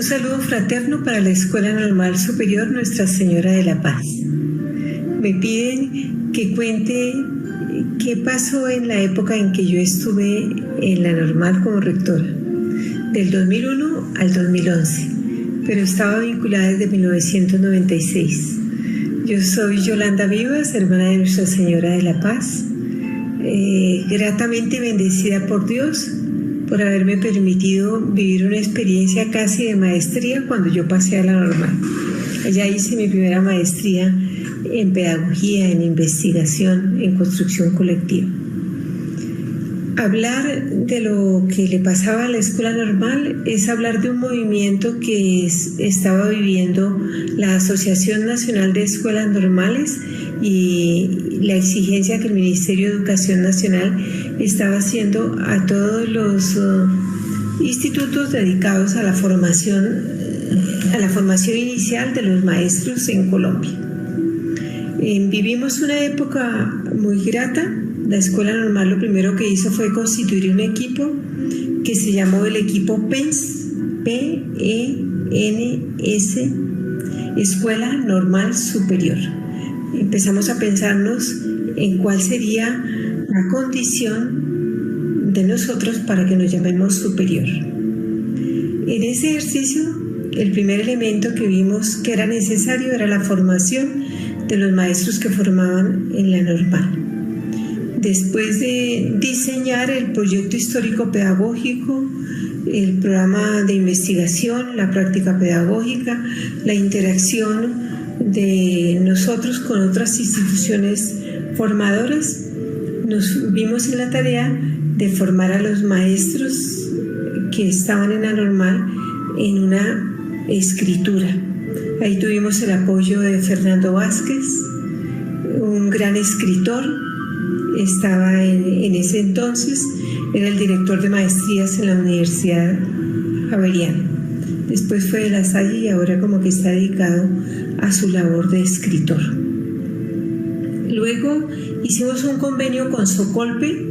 Un saludo fraterno para la Escuela Normal Superior Nuestra Señora de la Paz. Me piden que cuente qué pasó en la época en que yo estuve en la normal como rectora, del 2001 al 2011, pero estaba vinculada desde 1996. Yo soy Yolanda Vivas, hermana de Nuestra Señora de la Paz, gratamente bendecida por Dios por haberme permitido vivir una experiencia casi de maestría cuando yo pasé a la normal. Allá hice mi primera maestría en pedagogía, en investigación, en construcción colectiva. Hablar de lo que le pasaba a la escuela normal es hablar de un movimiento que estaba viviendo la Asociación Nacional de Escuelas Normales y la exigencia que el Ministerio de Educación Nacional estaba haciendo a todos los institutos dedicados a la formación inicial de los maestros en Colombia. Vivimos una época muy grata. La escuela normal lo primero que hizo fue constituir un equipo que se llamó el equipo PENS, P-E-N-S, Escuela Normal Superior. Empezamos a pensarnos en cuál sería la condición de nosotros para que nos llamemos superior. En ese ejercicio, el primer elemento que vimos que era necesario era la formación de los maestros que formaban en la normal. Después de diseñar el proyecto histórico pedagógico, el programa de investigación, la práctica pedagógica, la interacción de nosotros con otras instituciones formadoras, nos vimos en la tarea de formar a los maestros que estaban en la normal en una escritura. Ahí tuvimos el apoyo de Fernando Vázquez, un gran escritor. Estaba en ese entonces, era el director de maestrías en la Universidad Javeriana. Después fue de La Salle y ahora como que está dedicado a su labor de escritor. Luego hicimos un convenio con Socolpe,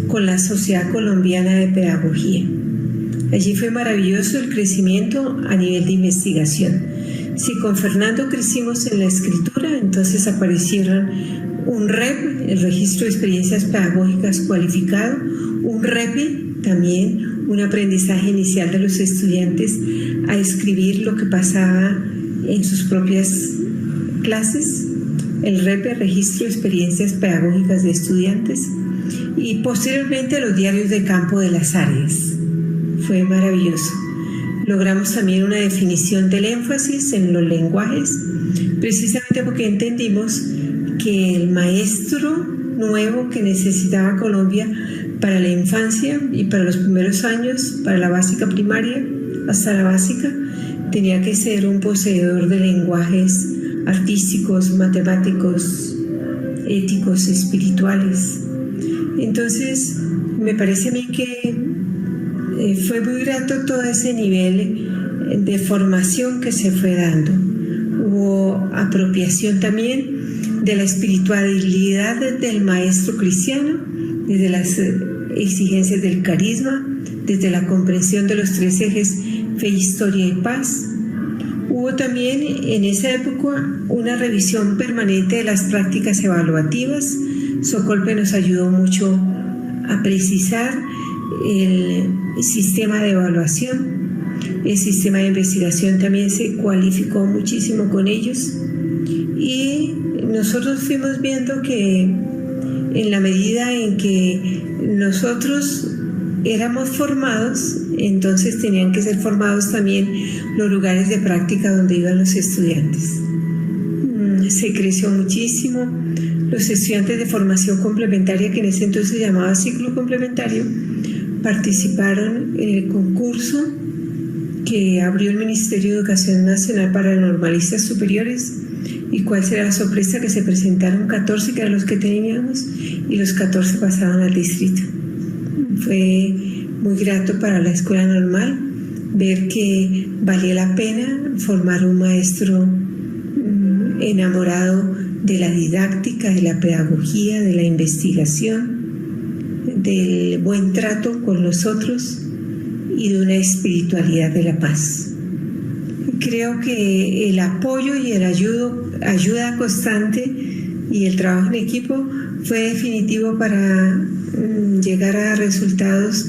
con la Sociedad Colombiana de Pedagogía. Allí fue maravilloso el crecimiento a nivel de investigación. Si con Fernando crecimos en la escritura, entonces aparecieron un REP, el Registro de Experiencias Pedagógicas Cualificado, un REPE, también un aprendizaje inicial de los estudiantes a escribir lo que pasaba en sus propias clases, el REPE, Registro de Experiencias Pedagógicas de Estudiantes, y posteriormente los diarios de campo de las áreas. Fue maravilloso. Logramos también una definición del énfasis en los lenguajes, precisamente porque entendimos que el maestro nuevo que necesitaba Colombia para la infancia y para los primeros años, para la básica primaria hasta la básica, tenía que ser un poseedor de lenguajes artísticos, matemáticos, éticos, espirituales. Entonces, me parece a mí que fue muy grato todo ese nivel de formación que se fue dando. Hubo apropiación también de la espiritualidad del maestro cristiano, desde las exigencias del carisma, desde la comprensión de los tres ejes fe, historia y paz. Hubo también en esa época una revisión permanente de las prácticas evaluativas. Socolpe nos ayudó mucho a precisar el sistema de evaluación. El sistema de investigación también se cualificó muchísimo con ellos y nosotros fuimos viendo que en la medida en que nosotros éramos formados, entonces tenían que ser formados también los lugares de práctica donde iban los estudiantes. Se creció muchísimo. Los estudiantes de formación complementaria, que en ese entonces se llamaba ciclo complementario, participaron en el concurso que abrió el Ministerio de Educación Nacional para normalistas superiores. ¿Y cuál será la sorpresa? Que se presentaron 14, que eran los que teníamos, y los 14 pasaban al distrito. Fue muy grato para la escuela normal ver que valía la pena formar un maestro enamorado de la didáctica, de la pedagogía, de la investigación, del buen trato con los otros y de una espiritualidad de la paz. creo que el apoyo y el ayuda constante y el trabajo en equipo fue definitivo para llegar a resultados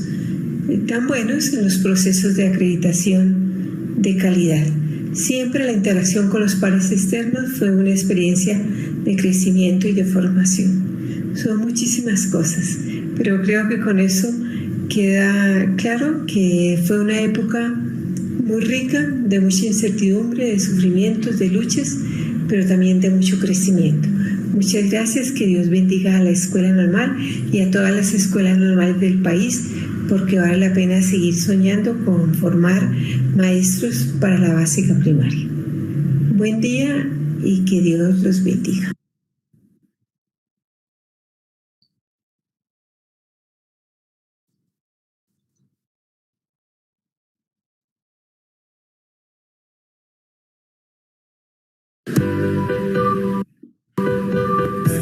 tan buenos en los procesos de acreditación de calidad. Siempre la interacción con los pares externos fue una experiencia de crecimiento y de formación. Son muchísimas cosas, pero creo que con eso queda claro que fue una época muy rica, de mucha incertidumbre, de sufrimientos, de luchas, pero también de mucho crecimiento. Muchas gracias, que Dios bendiga a la Escuela Normal y a todas las escuelas normales del país, porque vale la pena seguir soñando con formar maestros para la básica primaria. Buen día y que Dios los bendiga.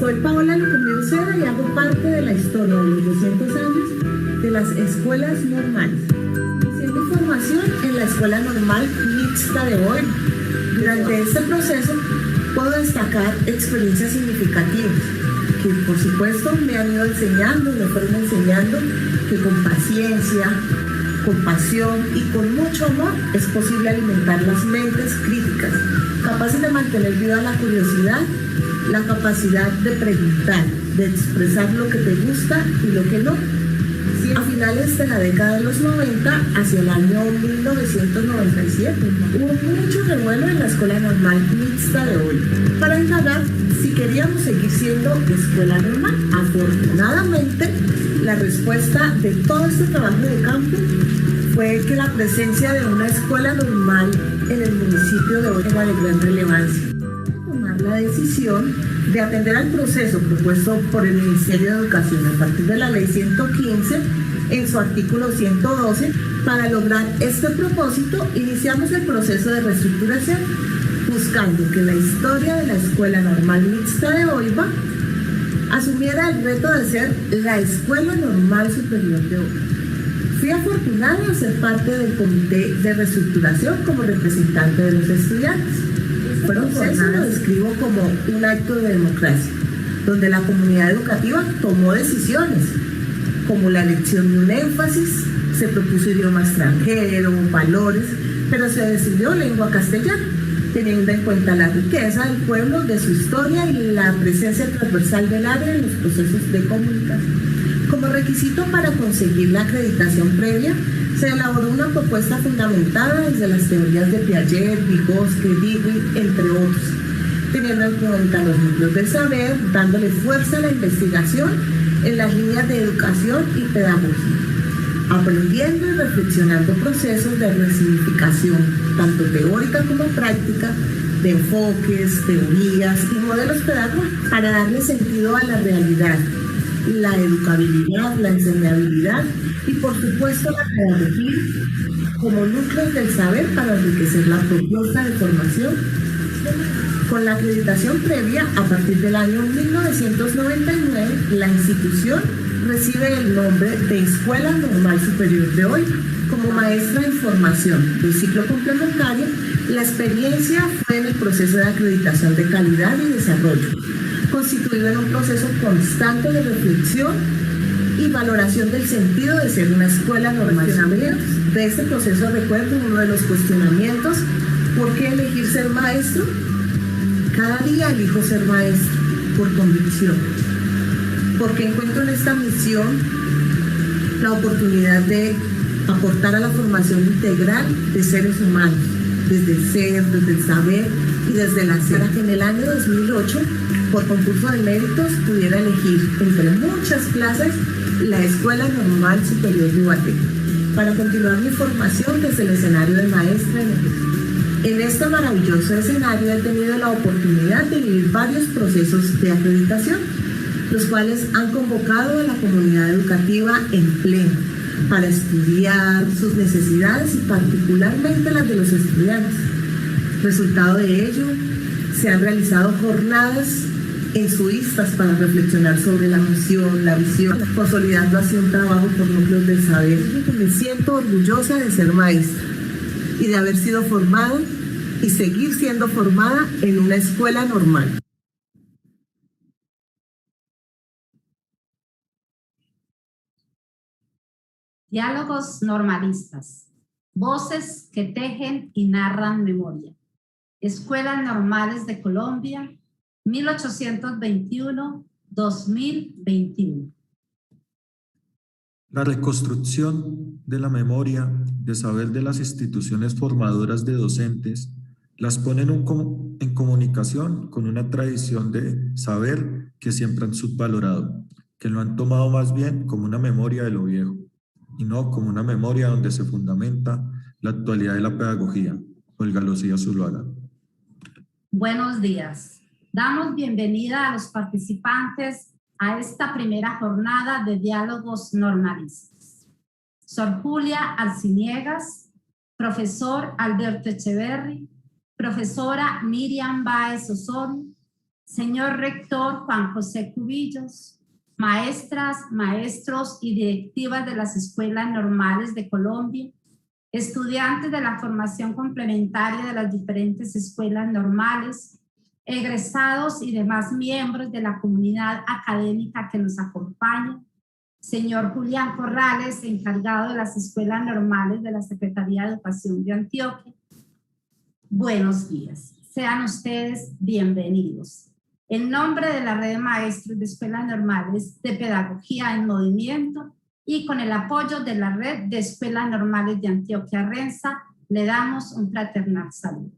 Soy Paola Lucumio Uceda y hago parte de la historia de los 200 años de las escuelas normales. Haciendo formación en la Escuela Normal Mixta de hoy. Durante este proceso puedo destacar experiencias significativas que por supuesto me han ido enseñando, me fueron enseñando que con paciencia, con pasión y con mucho amor es posible alimentar las mentes críticas, capaces de mantener viva la curiosidad, la capacidad de preguntar, de expresar lo que te gusta y lo que no. A finales de la década de los 90, hacia el año 1997, hubo mucho revuelo en la Escuela Normal Mixta de hoy para indagar si queríamos seguir siendo escuela normal. Afortunadamente, la respuesta de todo este trabajo de campo fue que la presencia de una escuela normal en el municipio de hoy era de gran relevancia. Tomar la decisión de atender al proceso propuesto por el Ministerio de Educación a partir de la Ley 115 en su artículo 112. Para lograr este propósito, iniciamos el proceso de reestructuración, buscando que la historia de la Escuela Normal Mixta de Oiba asumiera el reto de ser la Escuela Normal Superior de Oiba. Fui afortunada de ser parte del comité de reestructuración como representante de los estudiantes. El proceso lo describo como un acto de democracia, donde la comunidad educativa tomó decisiones, como la elección de un énfasis, se propuso idioma extranjero, valores, pero se decidió lengua castellana, teniendo en cuenta la riqueza del pueblo, de su historia y la presencia transversal del área en los procesos de comunicación. Como requisito para conseguir la acreditación previa, se elaboró una propuesta fundamentada desde las teorías de Piaget, Vygotsky, Dewey, entre otros, teniendo en cuenta los núcleos del saber, dándole fuerza a la investigación en las líneas de educación y pedagogía, aprendiendo y reflexionando procesos de resignificación, tanto teórica como práctica, de enfoques, teorías y modelos pedagógicos, para darle sentido a la realidad, la educabilidad, la enseñabilidad y por supuesto la pedagogía como núcleos del saber para enriquecer la propuesta de formación. Con la acreditación previa, a partir del año 1999, la institución recibe el nombre de Escuela Normal Superior de hoy. Como maestra en formación del ciclo complementario, la experiencia fue en el proceso de acreditación de calidad y desarrollo, constituido en un proceso constante de reflexión y valoración del sentido de ser una escuela normal. De este proceso recuerdo uno de los cuestionamientos: ¿por qué elegir ser maestro? Cada día elijo ser maestro por convicción, porque encuentro en esta misión la oportunidad de aportar a la formación integral de seres humanos, desde el ser, desde el saber y desde la hacer. Para que en el año 2008, por concurso de méritos, pudiera elegir entre muchas plazas la Escuela Normal Superior de Ubaté, para continuar mi formación desde el escenario de maestra en ejercicio. En este maravilloso escenario he tenido la oportunidad de vivir varios procesos de acreditación, los cuales han convocado a la comunidad educativa en pleno para estudiar sus necesidades y particularmente las de los estudiantes. Resultado de ello, se han realizado jornadas en suizas para reflexionar sobre la misión, la visión, consolidando así un trabajo por núcleos del saber. Me siento orgullosa de ser maestra y de haber sido formada y seguir siendo formada en una escuela normal. Diálogos normalistas, voces que tejen y narran memoria. Escuelas Normales de Colombia, 1821-2021. La reconstrucción de la memoria de saber de las instituciones formadoras de docentes las pone en comunicación con una tradición de saber que siempre han subvalorado, que lo han tomado más bien como una memoria de lo viejo y no como una memoria donde se fundamenta la actualidad de la pedagogía. Olga Lucía Zuluaga. Buenos días. Damos bienvenida a los participantes a esta primera jornada de diálogos normalistas. Sor Julia Arciniegas, profesor Alberto Echeverri, profesora Miriam Báez Osorio, señor rector Juan José Cubillos, maestras, maestros y directivas de las Escuelas Normales de Colombia, estudiantes de la formación complementaria de las diferentes escuelas normales, egresados y demás miembros de la comunidad académica que nos acompaña, señor Julián Corrales, encargado de las escuelas normales de la Secretaría de Educación de Antioquia. Buenos días, sean ustedes bienvenidos. En nombre de la Red de Maestros de Escuelas Normales de Pedagogía en Movimiento y con el apoyo de la Red de Escuelas Normales de Antioquia Renza, le damos un fraternal saludo.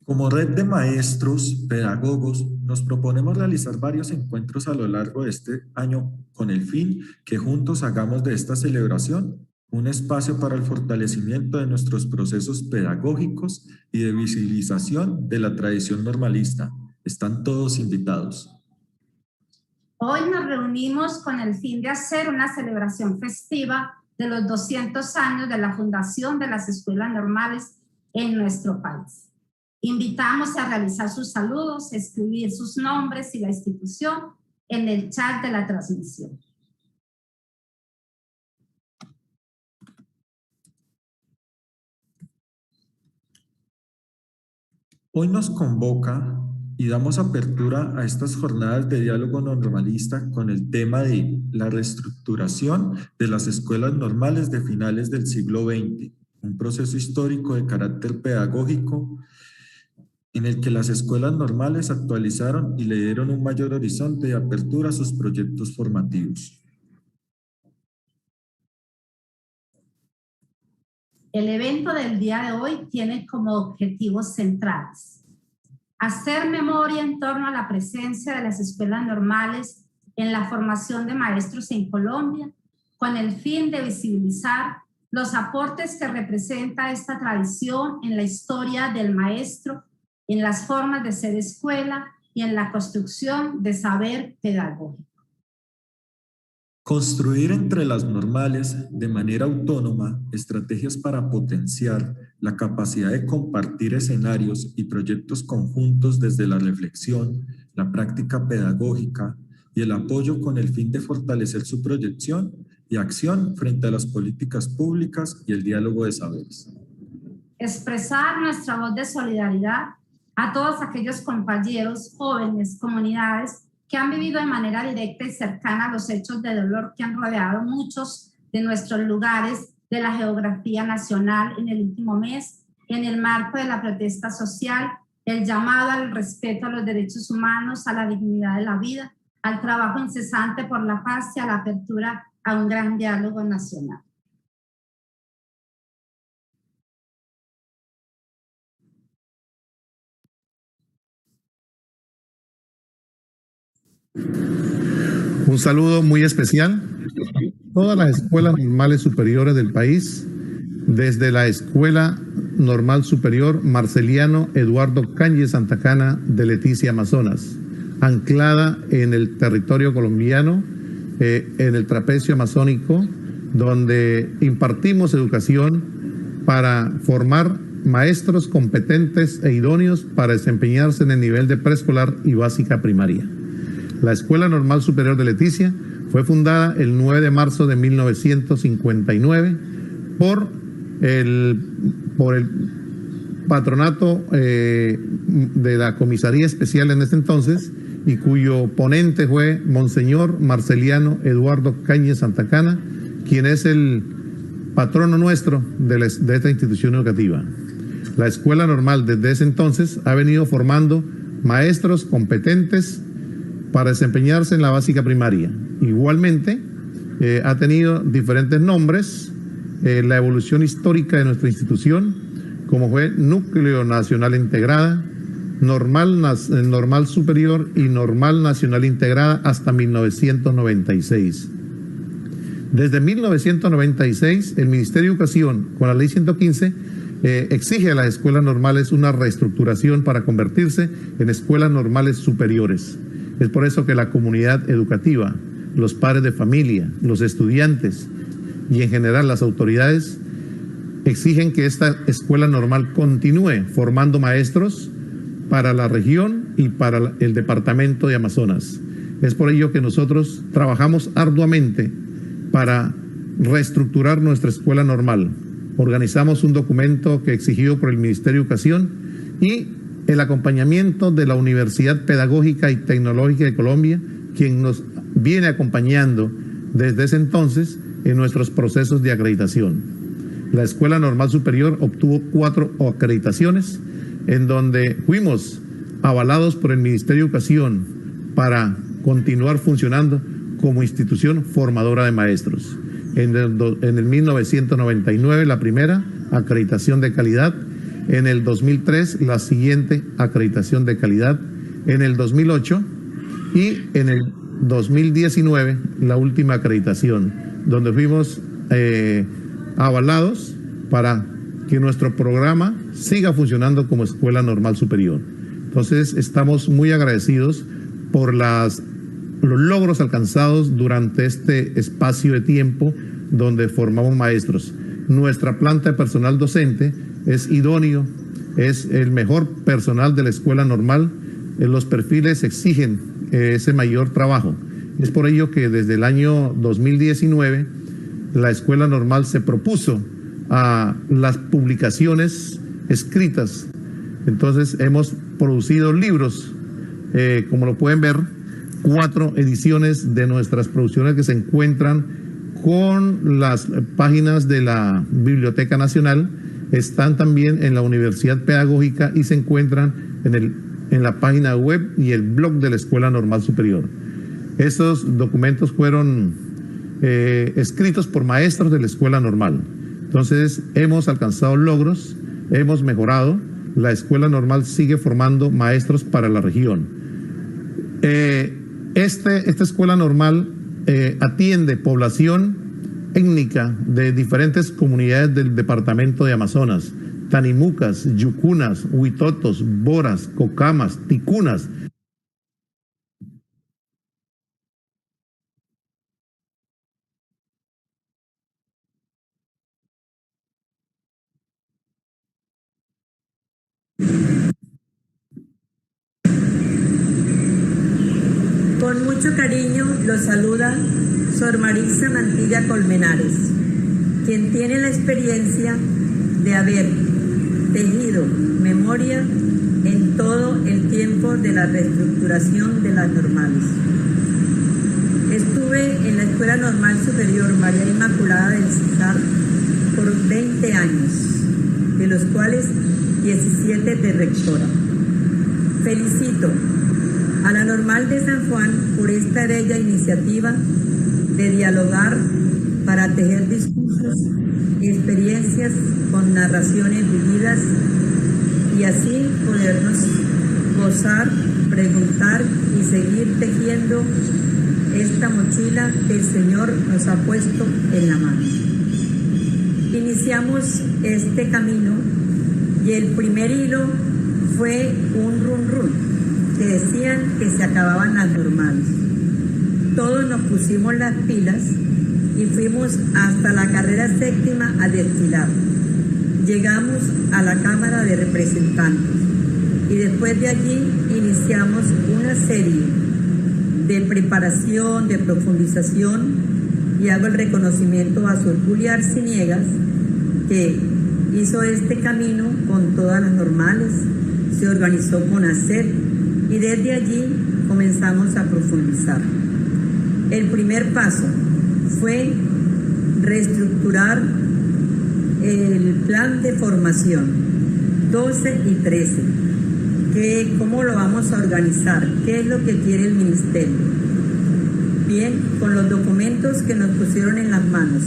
Como red de maestros, pedagogos, nos proponemos realizar varios encuentros a lo largo de este año con el fin que juntos hagamos de esta celebración un espacio para el fortalecimiento de nuestros procesos pedagógicos y de visibilización de la tradición normalista. Están todos invitados. Hoy nos reunimos con el fin de hacer una celebración festiva de los 200 años de la fundación de las escuelas normales en nuestro país. Invitamos a realizar sus saludos, escribir sus nombres y la institución en el chat de la transmisión. Hoy nos convoca y damos apertura a estas jornadas de diálogo normalista con el tema de la reestructuración de las escuelas normales de finales del siglo XX, un proceso histórico de carácter pedagógico en el que las escuelas normales actualizaron y le dieron un mayor horizonte de apertura a sus proyectos formativos. El evento del día de hoy tiene como objetivos centrales: hacer memoria en torno a la presencia de las escuelas normales en la formación de maestros en Colombia, con el fin de visibilizar los aportes que representa esta tradición en la historia del maestro, en las formas de ser escuela y en la construcción de saber pedagógico. Construir entre las normales de manera autónoma estrategias para potenciar la capacidad de compartir escenarios y proyectos conjuntos desde la reflexión, la práctica pedagógica y el apoyo con el fin de fortalecer su proyección y acción frente a las políticas públicas y el diálogo de saberes. Expresar nuestra voz de solidaridad a todos aquellos compañeros, jóvenes, comunidades que han vivido de manera directa y cercana los hechos de dolor que han rodeado muchos de nuestros lugares de la geografía nacional en el último mes, en el marco de la protesta social, el llamado al respeto a los derechos humanos, a la dignidad de la vida, al trabajo incesante por la paz y a la apertura a un gran diálogo nacional. Un saludo muy especial a todas las escuelas normales superiores del país, desde la Escuela Normal Superior Marceliano Eduardo Cañes Santa Cana de Leticia, Amazonas, anclada en el territorio colombiano, en el trapecio amazónico, donde impartimos educación para formar maestros competentes e idóneos para desempeñarse en el nivel de preescolar y básica primaria. La Escuela Normal Superior de Leticia fue fundada el 9 de marzo de 1959 por el por el patronato de la comisaría especial en ese entonces, y cuyo ponente fue Monseñor Marceliano Eduardo Cañes Santacana, quien es el patrono nuestro de esta institución educativa. La Escuela Normal desde ese entonces ha venido formando maestros competentes para desempeñarse en la básica primaria. Igualmente, ha tenido diferentes nombres, la evolución histórica de nuestra institución, como fue Núcleo Nacional Integrada, Normal Superior y Normal Nacional Integrada hasta 1996. Desde 1996, el Ministerio de Educación, con la Ley 115, exige a las escuelas normales una reestructuración para convertirse en escuelas normales superiores. Es por eso que la comunidad educativa, los padres de familia, los estudiantes y en general las autoridades exigen que esta escuela normal continúe formando maestros para la región y para el departamento de Amazonas. Es por ello que nosotros trabajamos arduamente para reestructurar nuestra escuela normal. Organizamos un documento que exigido por el Ministerio de Educación y el acompañamiento de la Universidad Pedagógica y Tecnológica de Colombia, quien nos viene acompañando desde ese entonces en nuestros procesos de acreditación. La Escuela Normal Superior obtuvo 4 acreditaciones, en donde fuimos avalados por el Ministerio de Educación para continuar funcionando como institución formadora de maestros. En el 1999 la primera acreditación de calidad, en el 2003 la siguiente acreditación de calidad, en el 2008 y en el 2019 la última acreditación, donde fuimos avalados para que nuestro programa siga funcionando como Escuela Normal Superior. Entonces, estamos muy agradecidos por los logros alcanzados durante este espacio de tiempo donde formamos maestros. Nuestra planta de personal docente es idóneo, es el mejor personal de la escuela normal. Los perfiles exigen ese mayor trabajo. Es por ello que desde el año 2019 la escuela normal se propuso a las publicaciones escritas. Entonces hemos producido libros, como lo pueden ver, 4 ediciones de nuestras producciones que se encuentran con las páginas de la Biblioteca Nacional, están también en la Universidad Pedagógica y se encuentran en la página web y el blog de la Escuela Normal Superior. Estos documentos fueron escritos por maestros de la Escuela Normal. Entonces hemos alcanzado logros, hemos mejorado. La Escuela Normal sigue formando maestros para la región. Esta Escuela Normal atiende población étnica de diferentes comunidades del departamento de Amazonas: Tanimucas, Yucunas, Huitotos, Boras, Cocamas, Ticunas. Con mucho cariño los saluda Sor Marisa Mantilla Colmenares, quien tiene la experiencia de haber tejido memoria en todo el tiempo de la reestructuración de las normales. Estuve en la Escuela Normal Superior María Inmaculada del Cisar por 20 años, de los cuales 17 de rectora. Felicito a la Normal de San Juan por esta bella iniciativa de dialogar para tejer discursos y experiencias con narraciones vividas y así podernos gozar, preguntar y seguir tejiendo esta mochila que el Señor nos ha puesto en la mano. Iniciamos este camino y el primer hilo fue un run run, que decían que se acababan las normales. Todos nos pusimos las pilas y fuimos hasta la carrera 7ª a desfilar. Llegamos a la Cámara de Representantes y después de allí iniciamos una serie de preparación, de profundización, y hago el reconocimiento a Sor Julia Arciniegas, que hizo este camino con todas las normales, se organizó con ACER y desde allí comenzamos a profundizar. El primer paso fue reestructurar el plan de formación 12 y 13. ¿Cómo lo vamos a organizar? ¿Qué es lo que quiere el ministerio? Bien, con los documentos que nos pusieron en las manos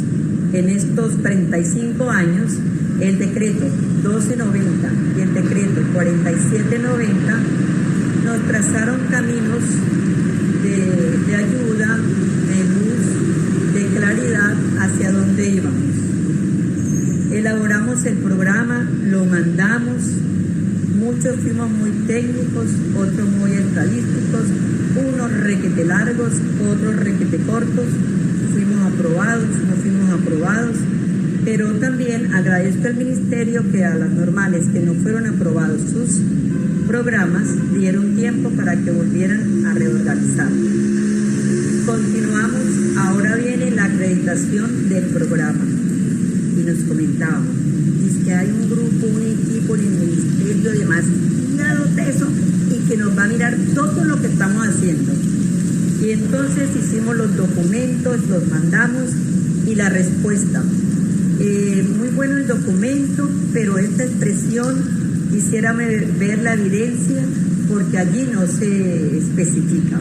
en estos 35 años, el decreto 1290 y el decreto 4790 nos trazaron caminos de ayuda, de luz, de claridad hacia dónde íbamos. Elaboramos el programa, lo mandamos, muchos fuimos muy técnicos, otros muy estadísticos, unos requete largos, otros requete cortos, fuimos aprobados, no fuimos aprobados, pero también agradezco al ministerio que a las normales que no fueron aprobados sus programas dieron tiempo para que volvieran a reorganizar. Continuamos, ahora viene la acreditación del programa y nos comentábamos, es que hay un grupo, un equipo en el ministerio demasiado teso y que nos va a mirar todo lo que estamos haciendo. Y entonces hicimos los documentos, los mandamos y la respuesta. Muy bueno el documento, pero esta expresión quisiera ver la evidencia porque allí no se especifica.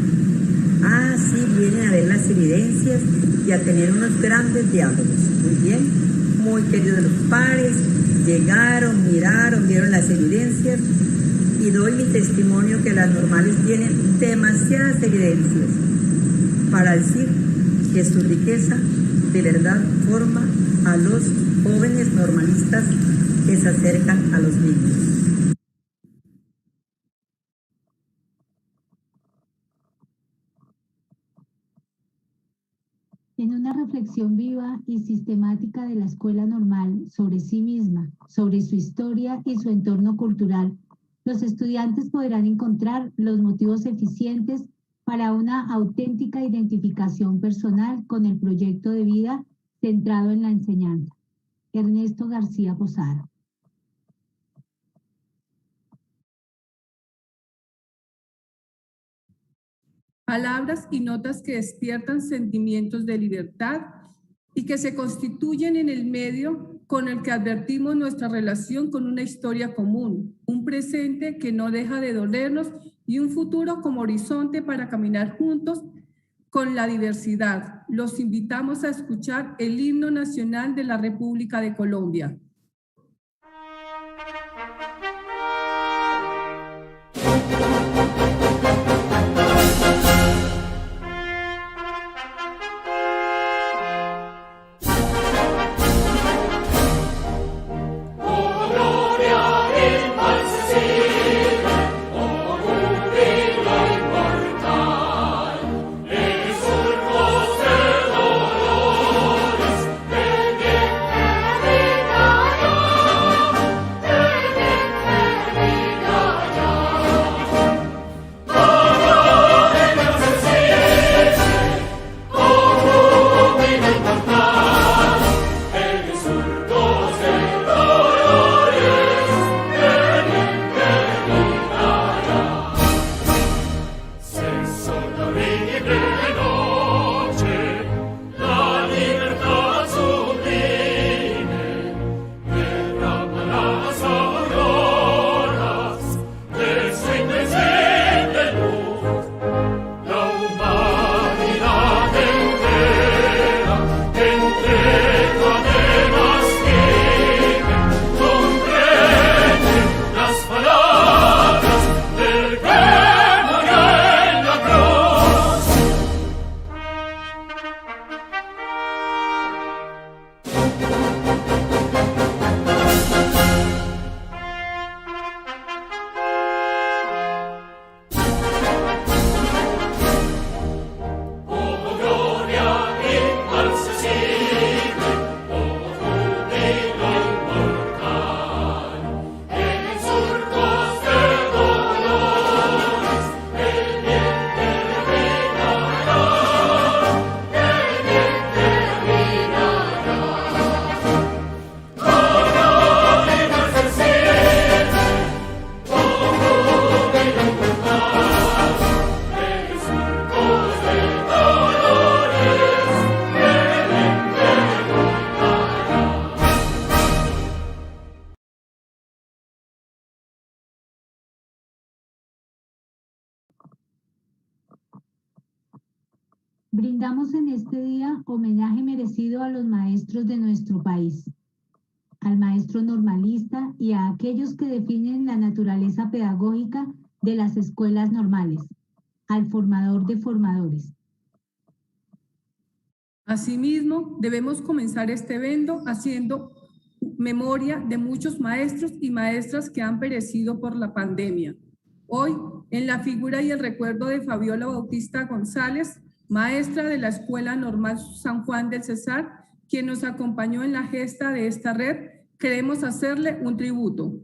Ah, sí, vienen a ver las evidencias y a tener unos grandes diálogos. Muy bien, muy queridos los pares, llegaron, miraron, vieron las evidencias y doy mi testimonio que las normales tienen demasiadas evidencias para decir que su riqueza de verdad forma a los jóvenes normalistas que se acercan a los niños. En una reflexión viva y sistemática de la escuela normal sobre sí misma, sobre su historia y su entorno cultural, los estudiantes podrán encontrar los motivos eficientes para una auténtica identificación personal con el proyecto de vida centrado en la enseñanza. Ernesto García Posada. Palabras y notas que despiertan sentimientos de libertad y que se constituyen en el medio con el que advertimos nuestra relación con una historia común, un presente que no deja de dolernos y un futuro como horizonte para caminar juntos con la diversidad. Los invitamos a escuchar el himno nacional de la República de Colombia. Ay, Brindamos en este día homenaje merecido a los maestros de nuestro país, al maestro normalista y a aquellos que definen la naturaleza pedagógica de las escuelas normales, al formador de formadores. Asimismo, debemos comenzar este evento haciendo memoria de muchos maestros y maestras que han perecido por la pandemia. Hoy, en la figura y el recuerdo de Fabiola Bautista González, maestra de la Escuela Normal San Juan del Cesar, quien nos acompañó en la gesta de esta red, queremos hacerle un tributo.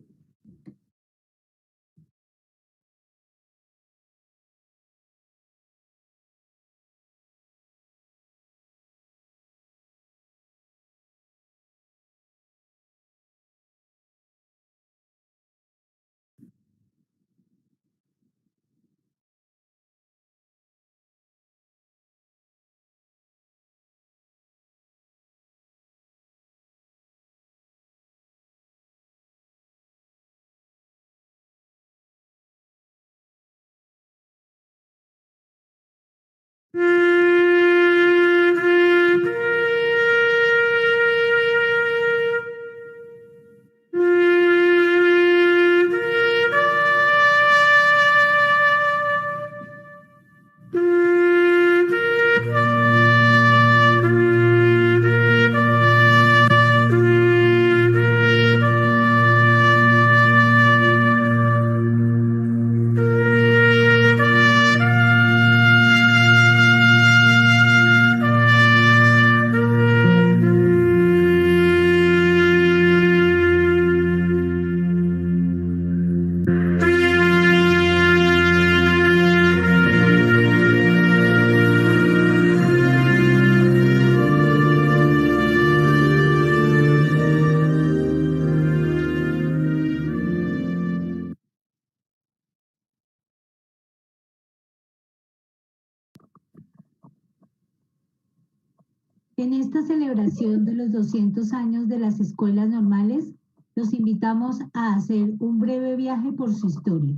En esta celebración de los 200 años de las escuelas normales, los invitamos a hacer un breve viaje por su historia.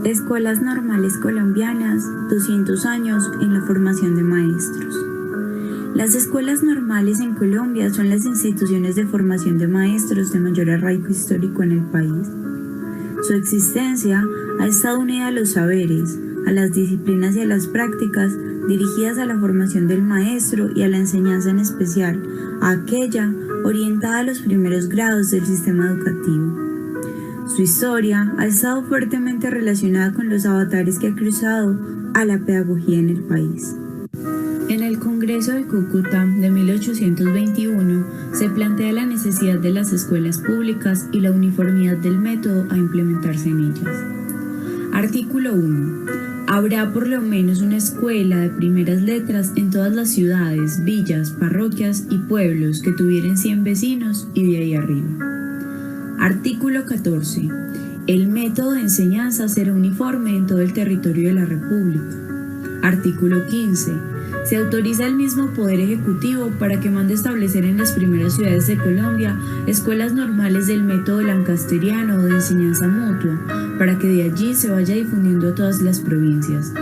Escuelas Normales Colombianas, 200 años en la formación de maestros. Las escuelas normales en Colombia son las instituciones de formación de maestros de mayor arraigo histórico en el país. Su existencia ha estado unida a los saberes, a las disciplinas y a las prácticas dirigidas a la formación del maestro y a la enseñanza en especial, a aquella orientada a los primeros grados del sistema educativo. Su historia ha estado fuertemente relacionada con los avatares que ha cruzado a la pedagogía en el país. En el Congreso de Cúcuta de 1821 se plantea la necesidad de las escuelas públicas y la uniformidad del método a implementarse en ellas. Artículo 1. Habrá por lo menos una escuela de primeras letras en todas las ciudades, villas, parroquias y pueblos que tuvieran 100 vecinos y de ahí arriba. Artículo 14. El método de enseñanza será uniforme en todo el territorio de la República. Artículo 15. Se autoriza al mismo Poder Ejecutivo para que mande establecer en las primeras ciudades de Colombia escuelas normales del método lancasteriano o de enseñanza mutua, para que de allí se vaya difundiendo a todas las provincias.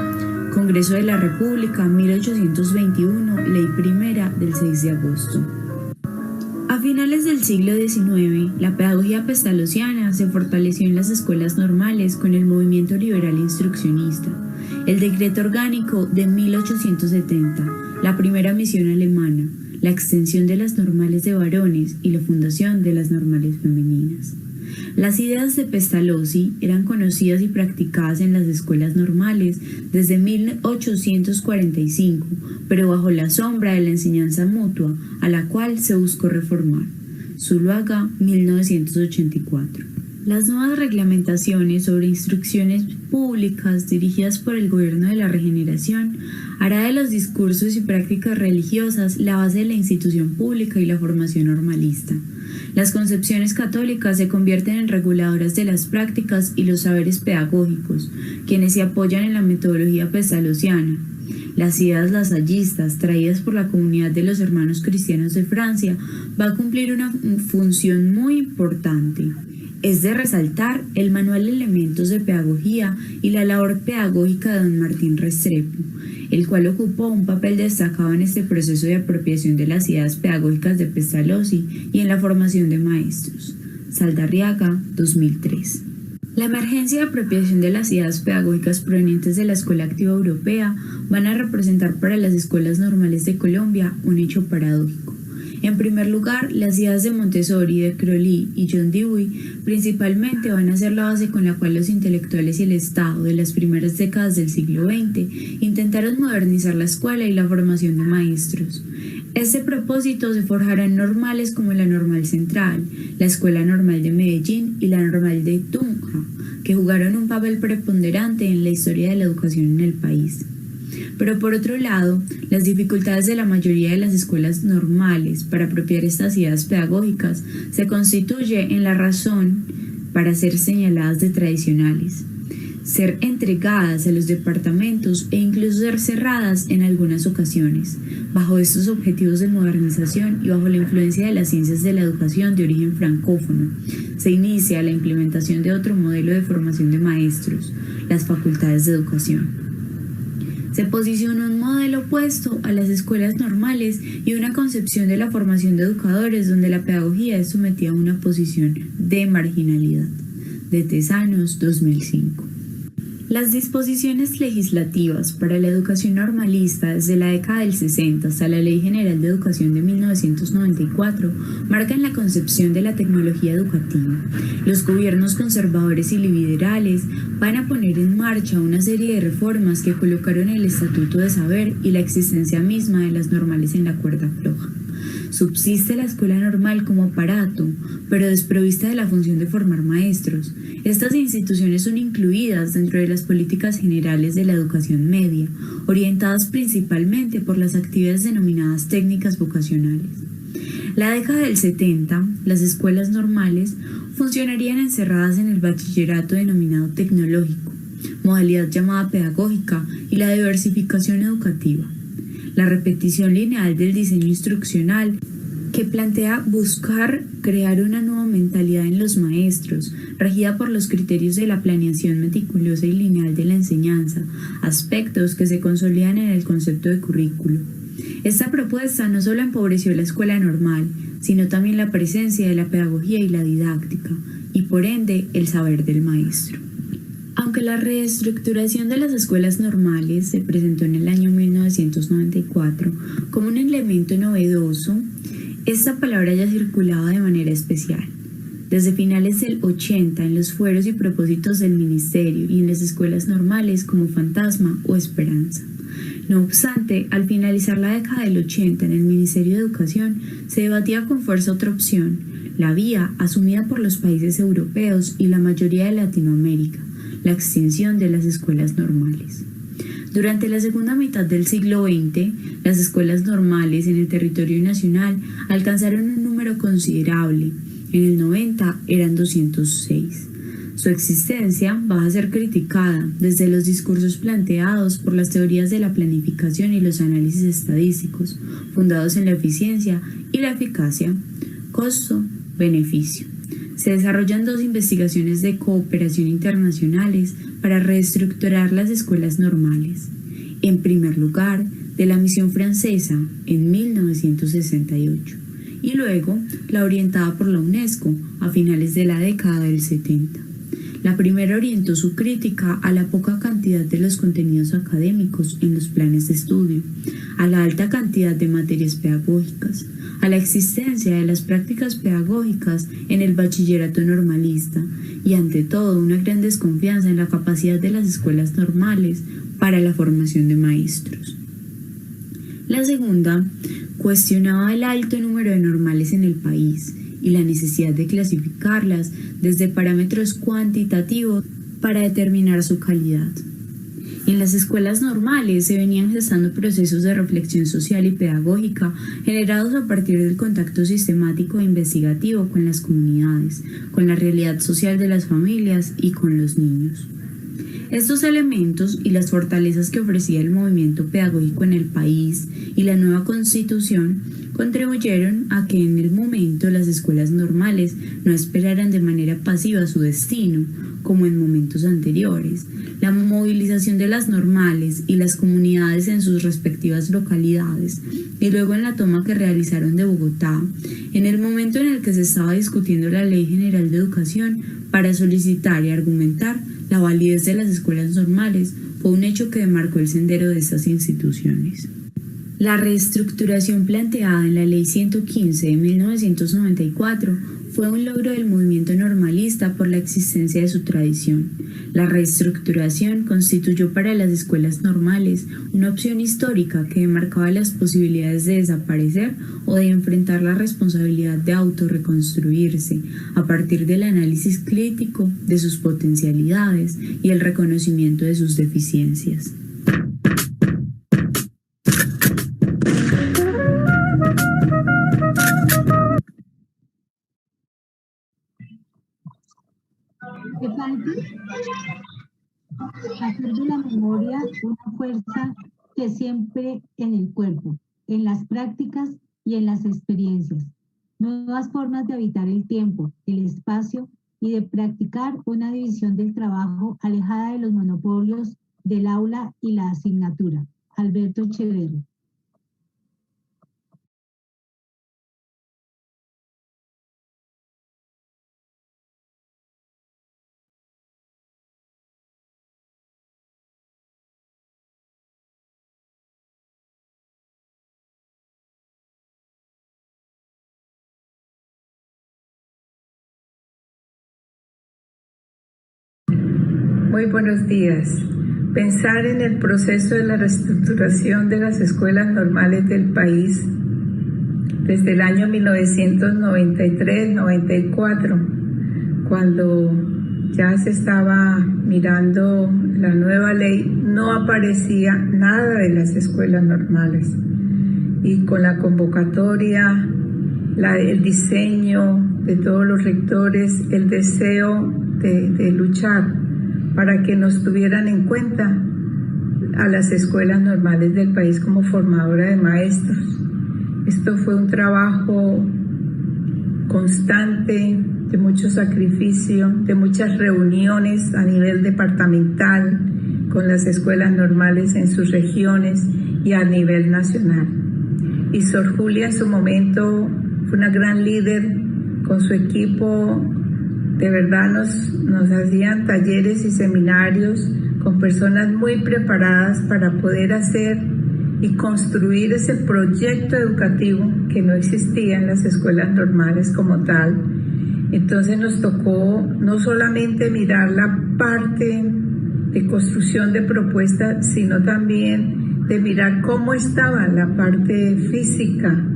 Congreso de la República, 1821, Ley Primera del 6 de agosto. A finales del siglo XIX, la pedagogía pestalozziana se fortaleció en las escuelas normales con el movimiento liberal instruccionista, el decreto orgánico de 1870, la primera misión alemana, la extensión de las normales de varones y la fundación de las normales femeninas. Las ideas de Pestalozzi eran conocidas y practicadas en las escuelas normales desde 1845, pero bajo la sombra de la enseñanza mutua, a la cual se buscó reformar. Zuluaga, 1984. Las nuevas reglamentaciones sobre instrucciones públicas dirigidas por el Gobierno de la Regeneración hará de los discursos y prácticas religiosas la base de la institución pública y la formación normalista. Las concepciones católicas se convierten en reguladoras de las prácticas y los saberes pedagógicos, quienes se apoyan en la metodología pestalozziana. las ideas lasallistas traídas por la comunidad de los hermanos cristianos de Francia va a cumplir una función muy importante. Es de resaltar el manual de elementos de pedagogía y la labor pedagógica de don Martín Restrepo, el cual ocupó un papel destacado en este proceso de apropiación de las ideas pedagógicas de Pestalozzi y en la formación de maestros. Saldarriaga, 2003. La emergencia de apropiación de las ideas pedagógicas provenientes de la Escuela Activa Europea van a representar para las escuelas normales de Colombia un hecho paradójico. En primer lugar, las ideas de Montessori, de Crowley y John Dewey principalmente van a ser la base con la cual los intelectuales y el Estado de las primeras décadas del siglo XX intentaron modernizar la escuela y la formación de maestros. Este propósito se forjará en normales como la Normal Central, la Escuela Normal de Medellín y la Normal de Tunja, que jugaron un papel preponderante en la historia de la educación en el país. Pero por otro lado, las dificultades de la mayoría de las escuelas normales para apropiar estas ideas pedagógicas se constituye en la razón para ser señaladas de tradicionales, ser entregadas a los departamentos e incluso ser cerradas en algunas ocasiones. Bajo estos objetivos de modernización y bajo la influencia de las ciencias de la educación de origen francófono, se inicia la implementación de otro modelo de formación de maestros, las facultades de educación. Se posiciona un modelo opuesto a las escuelas normales y una concepción de la formación de educadores donde la pedagogía es sometida a una posición de marginalidad. De Tesanos, 2005. Las disposiciones legislativas para la educación normalista desde la década del 60 hasta la Ley General de Educación de 1994 marcan la concepción de la tecnología educativa. Los gobiernos conservadores y liberales van a poner en marcha una serie de reformas que colocaron el Estatuto de Saber y la existencia misma de las normales en la cuerda floja. Subsiste la escuela normal como aparato, pero desprovista de la función de formar maestros. Estas instituciones son incluidas dentro de las políticas generales de la educación media, orientadas principalmente por las actividades denominadas técnicas vocacionales. La década del 70, las escuelas normales funcionarían encerradas en el bachillerato denominado tecnológico, modalidad llamada pedagógica y la diversificación educativa. La repetición lineal del diseño instruccional que plantea buscar crear una nueva mentalidad en los maestros, regida por los criterios de la planeación meticulosa y lineal de la enseñanza, aspectos que se consolidan en el concepto de currículo. Esta propuesta no solo empobreció la escuela normal, sino también la presencia de la pedagogía y la didáctica, y por ende el saber del maestro. Aunque la reestructuración de las escuelas normales se presentó en el año 1994 como un elemento novedoso, esta palabra ya circulaba de manera especial. Desde finales del 80 en los fueros y propósitos del ministerio y en las escuelas normales como fantasma o esperanza. No obstante, al finalizar la década del 80 en el Ministerio de Educación se debatía con fuerza otra opción, la vía asumida por los países europeos y la mayoría de Latinoamérica, la extinción de las escuelas normales. Durante la segunda mitad del siglo XX, las escuelas normales en el territorio nacional alcanzaron un número considerable. En el 90 eran 206. Su existencia va a ser criticada desde los discursos planteados por las teorías de la planificación y los análisis estadísticos, fundados en la eficiencia y la eficacia, costo-beneficio. Se desarrollan dos investigaciones de cooperación internacionales para reestructurar las escuelas normales. En primer lugar, de la misión francesa en 1968 y luego la orientada por la UNESCO a finales de la década del 70. La primera orientó su crítica a la poca cantidad de los contenidos académicos en los planes de estudio, a la alta cantidad de materias pedagógicas, a la existencia de las prácticas pedagógicas en el bachillerato normalista y ante todo una gran desconfianza en la capacidad de las escuelas normales para la formación de maestros. La segunda cuestionaba el alto número de normales en el país y la necesidad de clasificarlas desde parámetros cuantitativos para determinar su calidad. En las escuelas normales se venían gestando procesos de reflexión social y pedagógica generados a partir del contacto sistemático e investigativo con las comunidades, con la realidad social de las familias y con los niños. Estos elementos y las fortalezas que ofrecía el movimiento pedagógico en el país y la nueva Constitución contribuyeron a que en el momento las escuelas normales no esperaran de manera pasiva su destino, como en momentos anteriores. La movilización de las normales y las comunidades en sus respectivas localidades, y luego en la toma que realizaron de Bogotá, en el momento en el que se estaba discutiendo la Ley General de Educación para solicitar y argumentar la validez de las escuelas normales, fue un hecho que demarcó el sendero de estas instituciones. La reestructuración planteada en la Ley 115 de 1994 fue un logro del movimiento normalista por la existencia de su tradición. La reestructuración constituyó para las escuelas normales una opción histórica que demarcaba las posibilidades de desaparecer o de enfrentar la responsabilidad de autorreconstruirse a partir del análisis crítico de sus potencialidades y el reconocimiento de sus deficiencias. Hacer de la memoria una fuerza que siempre en el cuerpo, en las prácticas y en las experiencias. Nuevas formas de habitar el tiempo, el espacio y de practicar una división del trabajo alejada de los monopolios del aula y la asignatura. Alberto Echeverri. Muy buenos días. Pensar en el proceso de la reestructuración de las escuelas normales del país desde el año 1993-94, cuando ya se estaba mirando la nueva ley, no aparecía nada de las escuelas normales. Y con la convocatoria, el diseño de todos los rectores, el deseo de luchar para que nos tuvieran en cuenta a las escuelas normales del país como formadora de maestros. Esto fue un trabajo constante, de mucho sacrificio, de muchas reuniones a nivel departamental con las escuelas normales en sus regiones y a nivel nacional. Y Sor Julia en su momento fue una gran líder con su equipo. De verdad nos hacían talleres y seminarios con personas muy preparadas para poder hacer y construir ese proyecto educativo que no existía en las escuelas normales como tal. Entonces nos tocó no solamente mirar la parte de construcción de propuestas, sino también de mirar cómo estaba la parte física,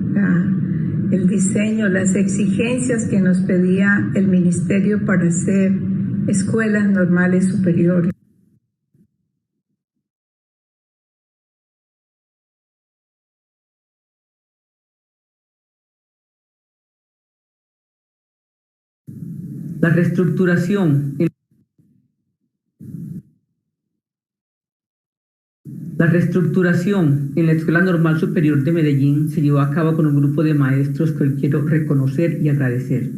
el diseño, las exigencias que nos pedía el ministerio para hacer escuelas normales superiores. La reestructuración en la Escuela Normal Superior de Medellín se llevó a cabo con un grupo de maestros que hoy quiero reconocer y agradecer.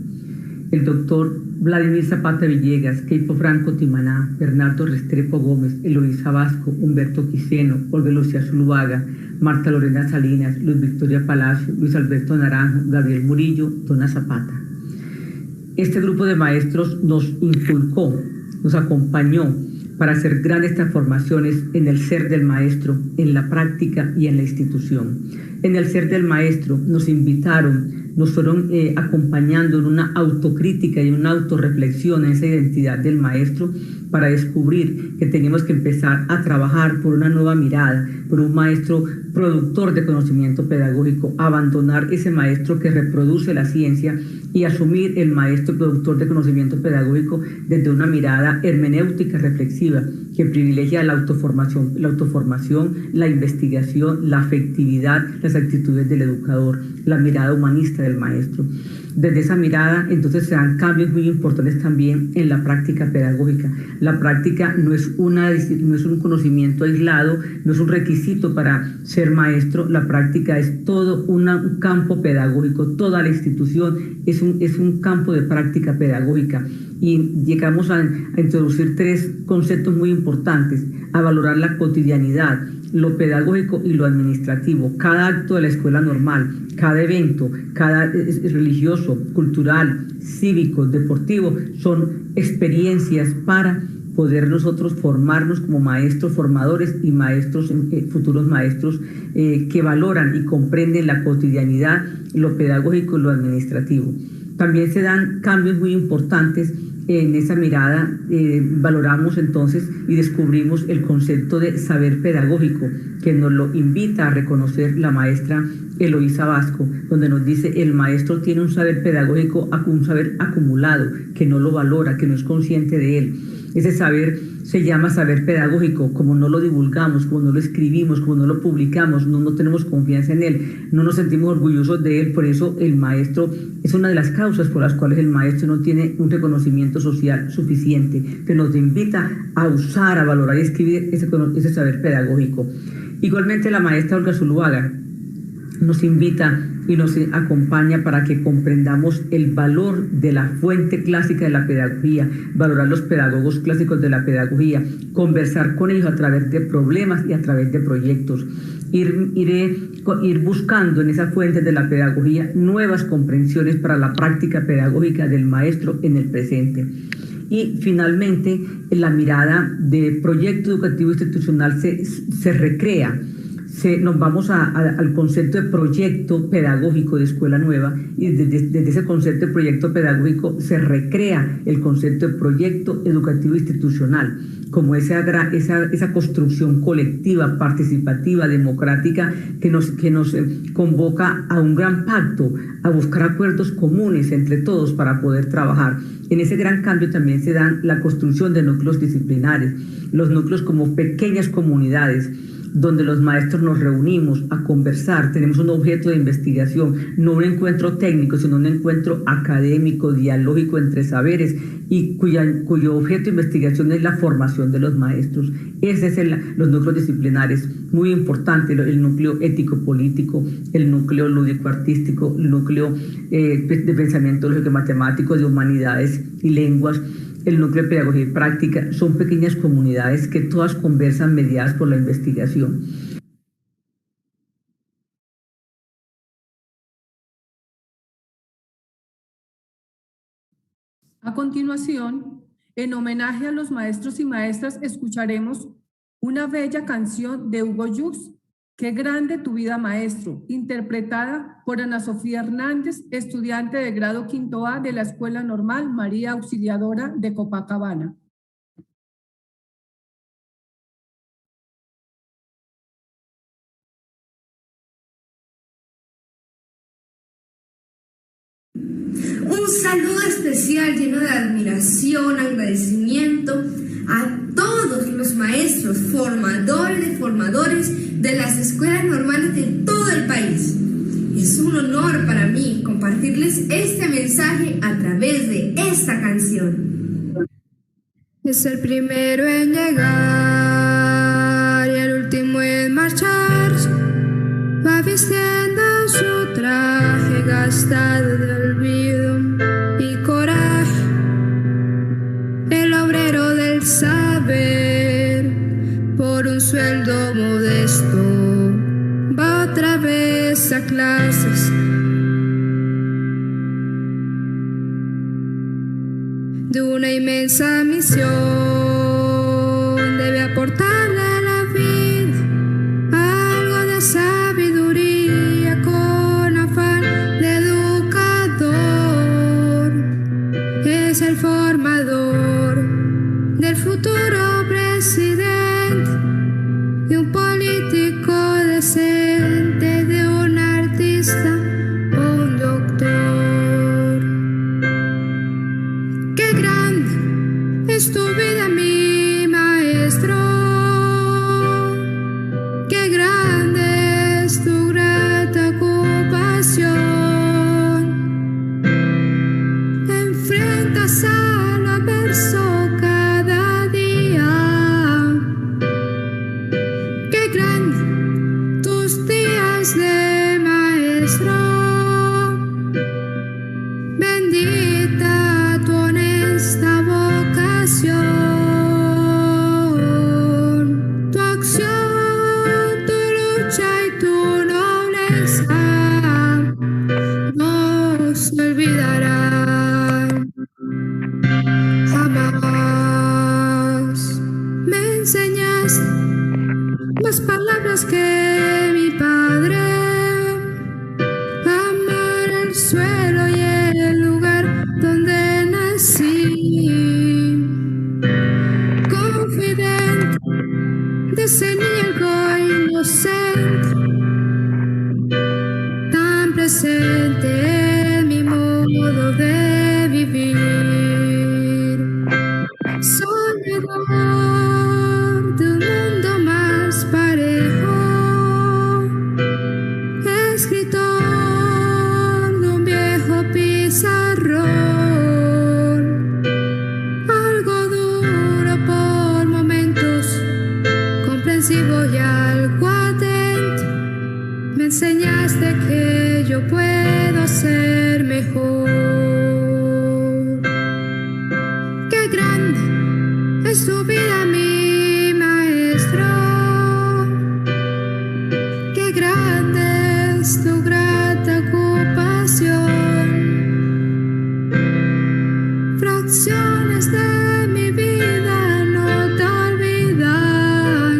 El doctor Vladimir Zapata Villegas, Keipo Franco Timaná, Bernardo Restrepo Gómez, Eloísa Vasco, Humberto Quiseno, Olga Lucía Zuluaga, Marta Lorena Salinas, Luis Victoria Palacio, Luis Alberto Naranjo, Gabriel Murillo, Dona Zapata. Este grupo de maestros nos inculcó, nos acompañó para hacer grandes transformaciones en el ser del maestro, en la práctica y en la institución. En el ser del maestro nos invitaron, nos fueron acompañando en una autocrítica y una autorreflexión en esa identidad del maestro para descubrir que teníamos que empezar a trabajar por una nueva mirada, por un maestro productor de conocimiento pedagógico, abandonar ese maestro que reproduce la ciencia y asumir el maestro productor de conocimiento pedagógico desde una mirada hermenéutica reflexiva que privilegia la autoformación, la investigación, la afectividad, las actitudes del educador, la mirada humanista del maestro. Desde esa mirada, entonces se dan cambios muy importantes también en la práctica pedagógica. La práctica no es un conocimiento aislado, no es un requisito para ser maestro. La práctica es todo un campo pedagógico. Toda la institución es un campo de práctica pedagógica. Y llegamos a introducir 3 conceptos muy importantes: a valorar la cotidianidad, lo pedagógico y lo administrativo. Cada acto de la escuela normal, cada evento, cada religioso, cultural, cívico, deportivo, son experiencias para poder nosotros formarnos como maestros formadores y maestros, futuros maestros que valoran y comprenden la cotidianidad, lo pedagógico y lo administrativo. También se dan cambios muy importantes en esa mirada. Valoramos entonces y descubrimos el concepto de saber pedagógico, que nos lo invita a reconocer la maestra Eloísa Vasco, donde nos dice: el maestro tiene un saber pedagógico, un saber acumulado, que no lo valora, que no es consciente de él. Ese saber se llama saber pedagógico. Como no lo divulgamos, como no lo escribimos, como no lo publicamos, no tenemos confianza en él, no nos sentimos orgullosos de él. Por eso el maestro es una de las causas por las cuales el maestro no tiene un reconocimiento social suficiente, que nos invita a usar, a valorar y escribir ese saber pedagógico. Igualmente la maestra Olga Zuluaga nos invita y nos acompaña para que comprendamos el valor de la fuente clásica de la pedagogía, valorar los pedagogos clásicos de la pedagogía, conversar con ellos a través de problemas y a través de proyectos, ir buscando en esas fuentes de la pedagogía nuevas comprensiones para la práctica pedagógica del maestro en el presente. Y finalmente, la mirada de proyecto educativo institucional se recrea. Nos vamos al concepto de proyecto pedagógico de escuela nueva, y desde ese concepto de proyecto pedagógico se recrea el concepto de proyecto educativo institucional, como esa construcción colectiva, participativa, democrática, que nos convoca a un gran pacto, a buscar acuerdos comunes entre todos para poder trabajar. En ese gran cambio también se dan la construcción de núcleos disciplinares, los núcleos como pequeñas comunidades, donde los maestros nos reunimos a conversar, tenemos un objeto de investigación, no un encuentro técnico, sino un encuentro académico, dialógico entre saberes, y cuyo objeto de investigación es la formación de los maestros. Ese es los núcleos disciplinares, muy importante: el núcleo ético-político, el núcleo lúdico-artístico, el núcleo de pensamiento lógico-matemático, de humanidades y lenguas, el núcleo de pedagogía y práctica. Son pequeñas comunidades que todas conversan, mediadas por la investigación. A continuación, en homenaje a los maestros y maestras, escucharemos una bella canción de Hugo Llux, Qué grande tu vida, maestro, interpretada por Ana Sofía Hernández, estudiante de grado quinto A de la Escuela Normal María Auxiliadora de Copacabana. Un saludo especial lleno de admiración, agradecimiento a todos los maestros, formadores y formadores de las escuelas normales de todo el país. Es un honor para mí compartirles este mensaje a través de esta canción. Es el primero en llegar y el último en marchar. Va vistiendo su traje gastado de olvido y coraje. El obrero del saber, por un sueldo modesto, va otra vez a clases. De una inmensa misión debe aportarle a la vida algo de sabiduría con afán de educador. Es el formador del futuro presidente de un pueblo de ese niño inocente, tan presente en mi modo de vivir. Soñador de un mundo más parejo, escritor de un viejo pizarrón, algo duro por momentos, comprensivo y algo atento. Me enseñaste que yo puedo ser mejor. Qué grande es tu vida, mi maestro. Qué grande es tu grata ocupación. Fracciones de mi vida no te olvidan.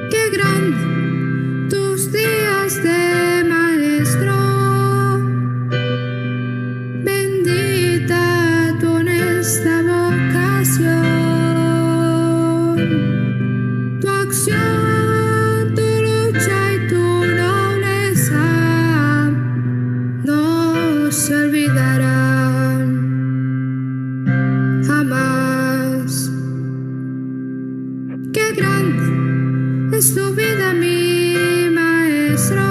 Qué grande tus días de maestro. Bendita tu honesta vocación. Tu acción, tu lucha y tu nobleza no se olvidarán jamás. Qué grande es tu vida, mi maestro.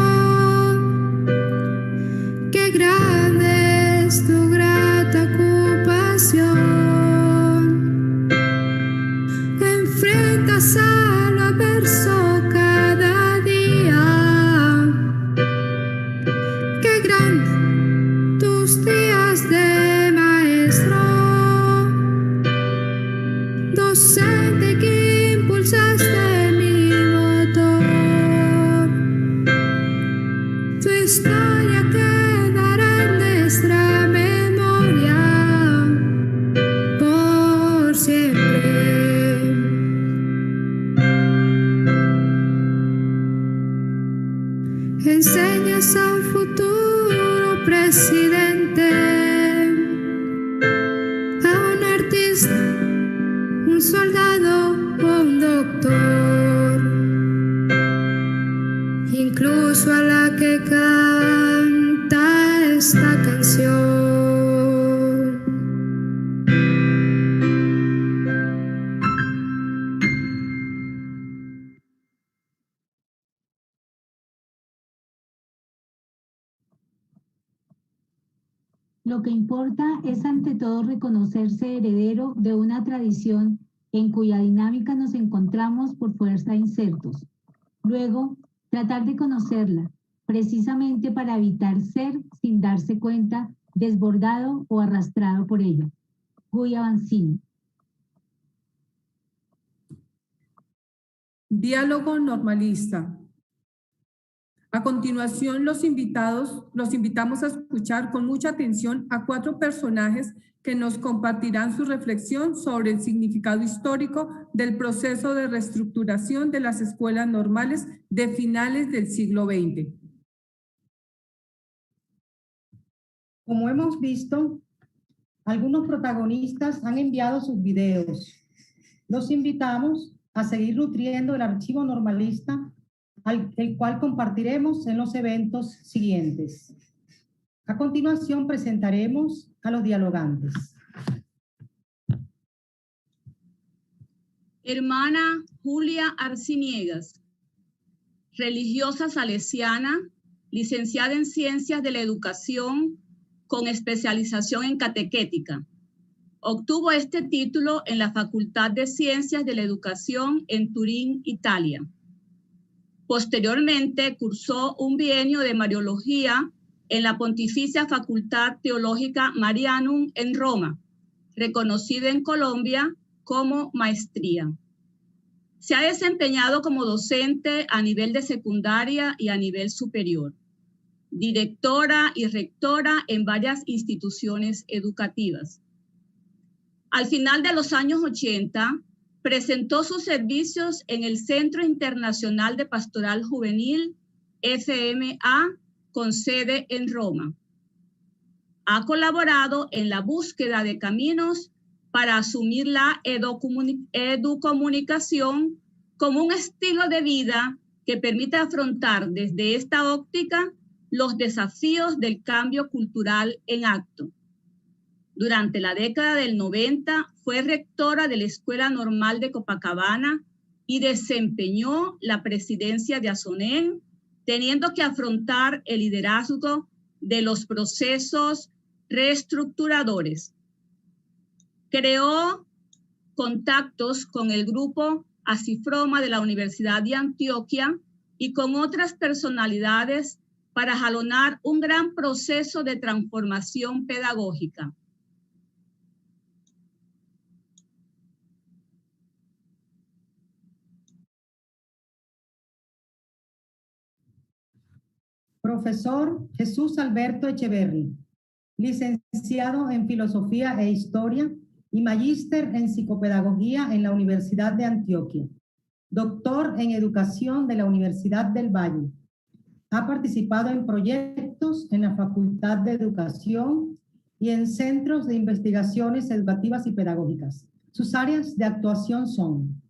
Qué grande es tu grata ocupación. Te enfrentas a lo adverso cada día. Qué grande tus días de maestro. Docente que impulsaste mi motor. Tu historia quedará en nuestra memoria por siempre. Enseñas a un futuro presidente, a un artista, un soldado o un doctor, incluso a la que canta esta canción. Lo que importa es ante todo reconocerse heredero de una tradición en cuya dinámica nos encontramos por fuerza de insertos. Luego, tratar de conocerla, precisamente para evitar ser, sin darse cuenta, desbordado o arrastrado por ella. Guy Avancini. Diálogo normalista. A continuación, los invitamos a escuchar con mucha atención a 4 personajes que nos compartirán su reflexión sobre el significado histórico del proceso de reestructuración de las escuelas normales de finales del siglo XX. Como hemos visto, algunos protagonistas han enviado sus videos. Los invitamos a seguir nutriendo el archivo normalista, el cual compartiremos en los eventos siguientes. A continuación presentaremos a los dialogantes. Hermana Julia Arciniegas, religiosa salesiana, licenciada en Ciencias de la Educación con especialización en catequética. Obtuvo este título en la Facultad de Ciencias de la Educación en Turín, Italia. Posteriormente cursó un bienio de Mariología en la Pontificia Facultad Teológica Marianum en Roma, reconocida en Colombia como maestría. Se ha desempeñado como docente a nivel de secundaria y a nivel superior, directora y rectora en varias instituciones educativas. Al final de los años 80, presentó sus servicios en el Centro Internacional de Pastoral Juvenil, FMA, con sede en Roma. Ha colaborado en la búsqueda de caminos para asumir la educomunicación como un estilo de vida que permite afrontar desde esta óptica los desafíos del cambio cultural en acto. Durante la década del 90 fue rectora de la Escuela Normal de Copacabana y desempeñó la presidencia de ASONEN, teniendo que afrontar el liderazgo de los procesos reestructuradores. Creó contactos con el grupo Asifroma de la Universidad de Antioquia y con otras personalidades para jalonar un gran proceso de transformación pedagógica. Profesor Jesús Alberto Echeverry, licenciado en Filosofía e Historia y magíster en Psicopedagogía en la Universidad de Antioquia, doctor en Educación de la Universidad del Valle. Ha participado en proyectos en la Facultad de Educación y en centros de investigaciones educativas y pedagógicas. Sus áreas de actuación son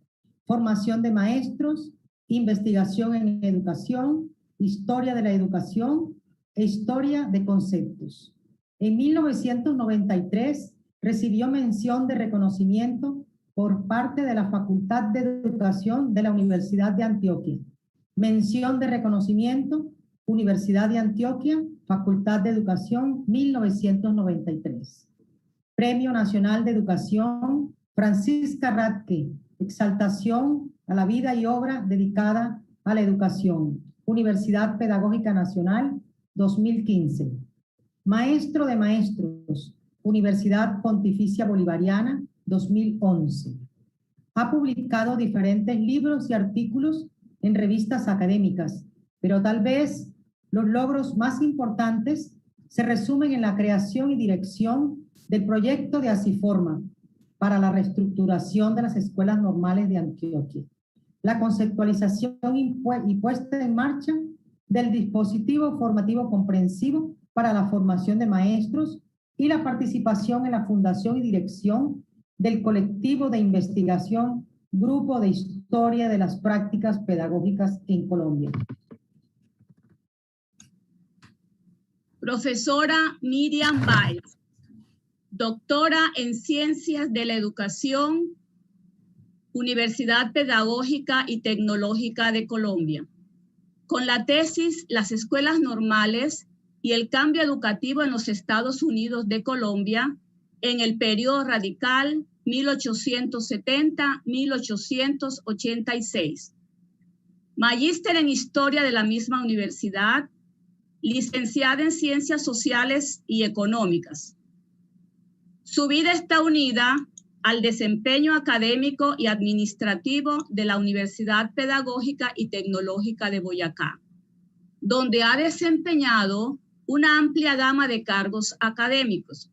formación de maestros, investigación en educación, historia de la educación e historia de conceptos. En 1993 recibió mención de reconocimiento por parte de la Facultad de Educación de la Universidad de Antioquia. Mención de reconocimiento, Universidad de Antioquia, Facultad de Educación, 1993. Premio Nacional de Educación, Francisca Radke, exaltación a la vida y obra dedicada a la educación. Universidad Pedagógica Nacional, 2015. Maestro de Maestros, Universidad Pontificia Bolivariana, 2011. Ha publicado diferentes libros y artículos en revistas académicas, pero tal vez los logros más importantes se resumen en la creación y dirección del proyecto de Asiforma para la reestructuración de las escuelas normales de Antioquia, la conceptualización y puesta en marcha del dispositivo formativo comprensivo para la formación de maestros y la participación en la fundación y dirección del colectivo de investigación Grupo de Historia de las Prácticas Pedagógicas en Colombia. Profesora Miriam Báez, doctora en Ciencias de la Educación, Universidad Pedagógica y Tecnológica de Colombia, con la tesis Las Escuelas Normales y el Cambio Educativo en los Estados Unidos de Colombia en el periodo radical 1870-1886. Magíster en Historia de la misma universidad, licenciada en Ciencias Sociales y Económicas. Su vida está unida al desempeño académico y administrativo de la Universidad Pedagógica y Tecnológica de Boyacá, donde ha desempeñado una amplia gama de cargos académicos.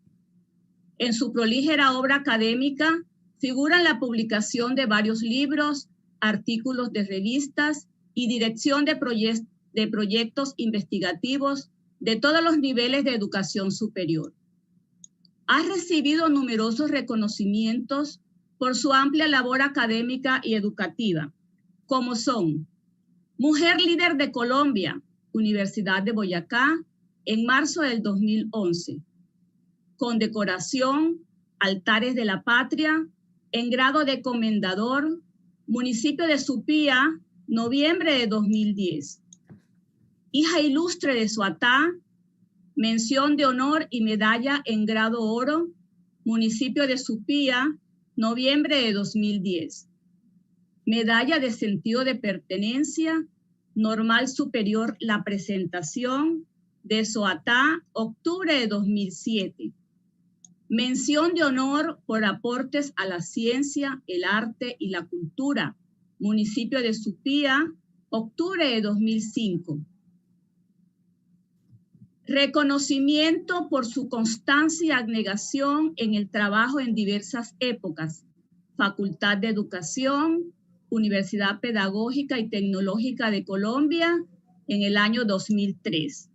En su prolífera obra académica figuran la publicación de varios libros, artículos de revistas y dirección de proyectos investigativos de todos los niveles de educación superior. Ha recibido numerosos reconocimientos por su amplia labor académica y educativa, como son Mujer Líder de Colombia, Universidad de Boyacá, en marzo del 2011. Condecoración, Altares de la Patria, en grado de Comendador, municipio de Supía, noviembre de 2010. Hija ilustre de Soatá, mención de honor y medalla en grado oro, municipio de Supía, noviembre de 2010. Medalla de sentido de pertenencia, normal superior La Presentación, de Soatá, octubre de 2007. Mención de honor por aportes a la ciencia, el arte y la cultura, municipio de Supía, octubre de 2005. Reconocimiento por su constancia y abnegación en el trabajo en diversas épocas, Facultad de Educación, Universidad Pedagógica y Tecnológica de Colombia, en el año 2003.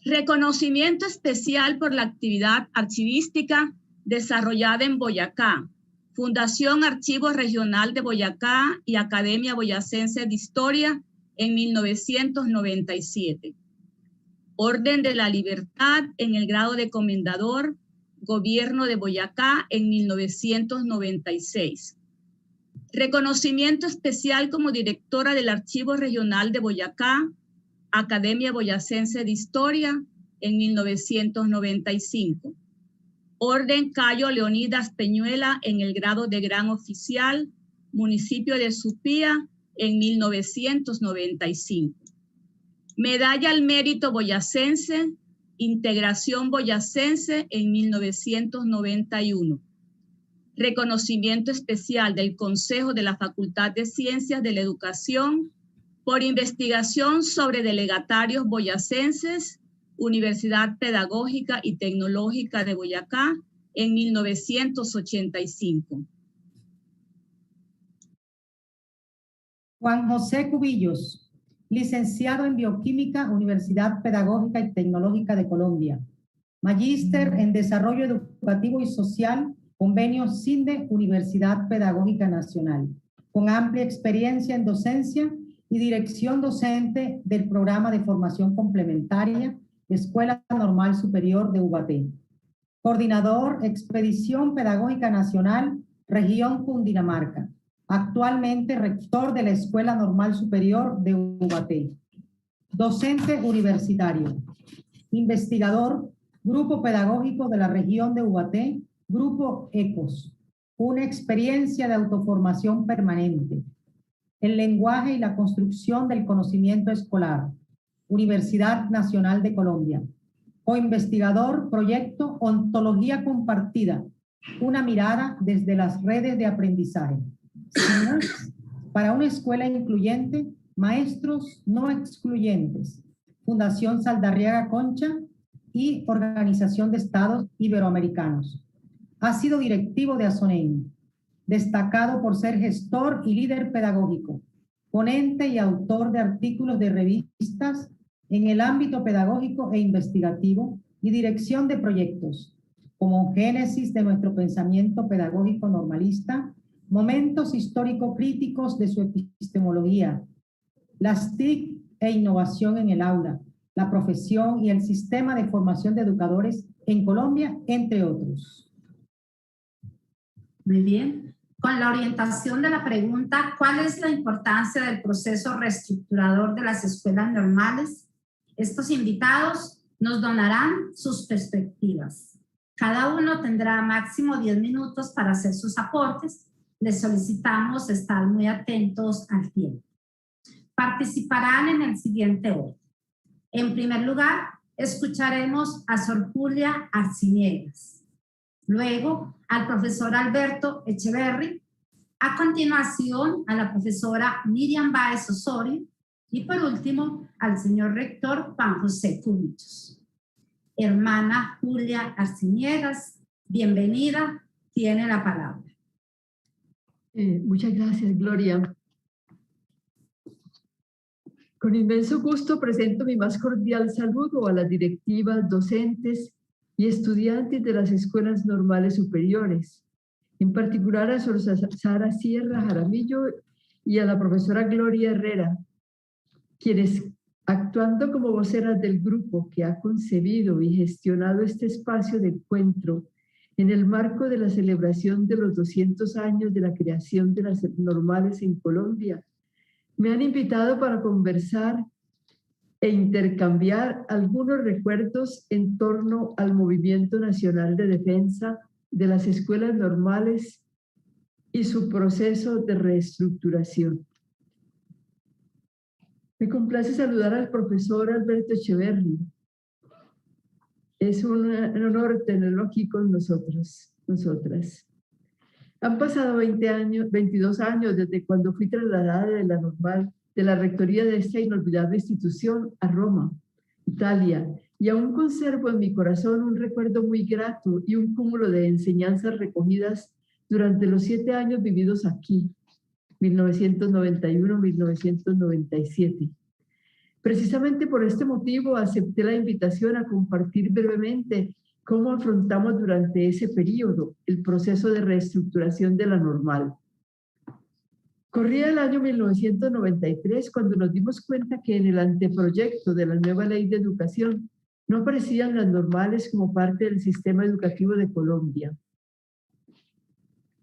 Reconocimiento especial por la actividad archivística desarrollada en Boyacá, Fundación Archivo Regional de Boyacá y Academia Boyacense de Historia en 1997. Orden de la Libertad en el grado de Comendador, Gobierno de Boyacá en 1996. Reconocimiento especial como directora del Archivo Regional de Boyacá, Academia Boyacense de Historia en 1995. Orden Cayo Leonidas Peñuela en el grado de Gran Oficial, municipio de Supía en 1995. Medalla al Mérito Boyacense, Integración Boyacense en 1991. Reconocimiento especial del Consejo de la Facultad de Ciencias de la Educación por investigación sobre delegatarios boyacenses, Universidad Pedagógica y Tecnológica de Boyacá en 1985. Juan José Cubillos, licenciado en Bioquímica, Universidad Pedagógica y Tecnológica de Colombia. Magíster en Desarrollo Educativo y Social, convenio CINDE, Universidad Pedagógica Nacional, con amplia experiencia en docencia y dirección docente del Programa de Formación Complementaria Escuela Normal Superior de Ubaté. Coordinador, Expedición Pedagógica Nacional, Región Cundinamarca. Actualmente rector de la Escuela Normal Superior de Ubaté. Docente universitario. Investigador, Grupo Pedagógico de la Región de Ubaté, Grupo ECOS. Una experiencia de autoformación permanente. El lenguaje y la construcción del conocimiento escolar. Universidad Nacional de Colombia. Coinvestigador, proyecto Ontología Compartida, una mirada desde las redes de aprendizaje. Para una escuela incluyente, maestros no excluyentes. Fundación Saldarriaga Concha y Organización de Estados Iberoamericanos. Ha sido directivo de ASONEIN, destacado por ser gestor y líder pedagógico, ponente y autor de artículos de revistas en el ámbito pedagógico e investigativo y dirección de proyectos, como génesis de nuestro pensamiento pedagógico normalista, momentos histórico-críticos de su epistemología, las TIC e innovación en el aula, la profesión y el sistema de formación de educadores en Colombia, entre otros. Muy bien. Con la orientación de la pregunta, ¿cuál es la importancia del proceso reestructurador de las escuelas normales? Estos invitados nos donarán sus perspectivas. Cada uno tendrá máximo 10 minutos para hacer sus aportes. Les solicitamos estar muy atentos al tiempo. Participarán en el siguiente orden. En primer lugar, escucharemos a Sor Julia Arciniegas. Luego, al profesor Alberto Echeverry. A continuación, a la profesora Miriam Báez Osorio. Y por último, al señor rector Juan José Cubillos. Hermana Julia Arciniegas, bienvenida, tiene la palabra. Muchas gracias, Gloria. Con inmenso gusto presento mi más cordial saludo a las directivas, docentes y estudiantes de las escuelas normales superiores, en particular a Sor Sara Sierra Jaramillo y a la profesora Gloria Herrera, quienes, actuando como voceras del grupo que ha concebido y gestionado este espacio de encuentro en el marco de la celebración de los 200 años de la creación de las normales en Colombia, me han invitado para conversar e intercambiar algunos recuerdos en torno al Movimiento Nacional de Defensa de las Escuelas Normales y su proceso de reestructuración. Me complace saludar al profesor Alberto Echeverry. Es un honor tenerlo aquí con nosotros, nosotras. Han pasado 22 años desde cuando fui trasladada de la rectoría de esta inolvidable institución a Roma, Italia, y aún conservo en mi corazón un recuerdo muy grato y un cúmulo de enseñanzas recogidas durante los 7 años vividos aquí, 1991-1997. Precisamente por este motivo acepté la invitación a compartir brevemente ¿Cómo afrontamos durante ese periodo el proceso de reestructuración de la normal? Corría el año 1993 cuando nos dimos cuenta que en el anteproyecto de la nueva ley de educación no aparecían las normales como parte del sistema educativo de Colombia.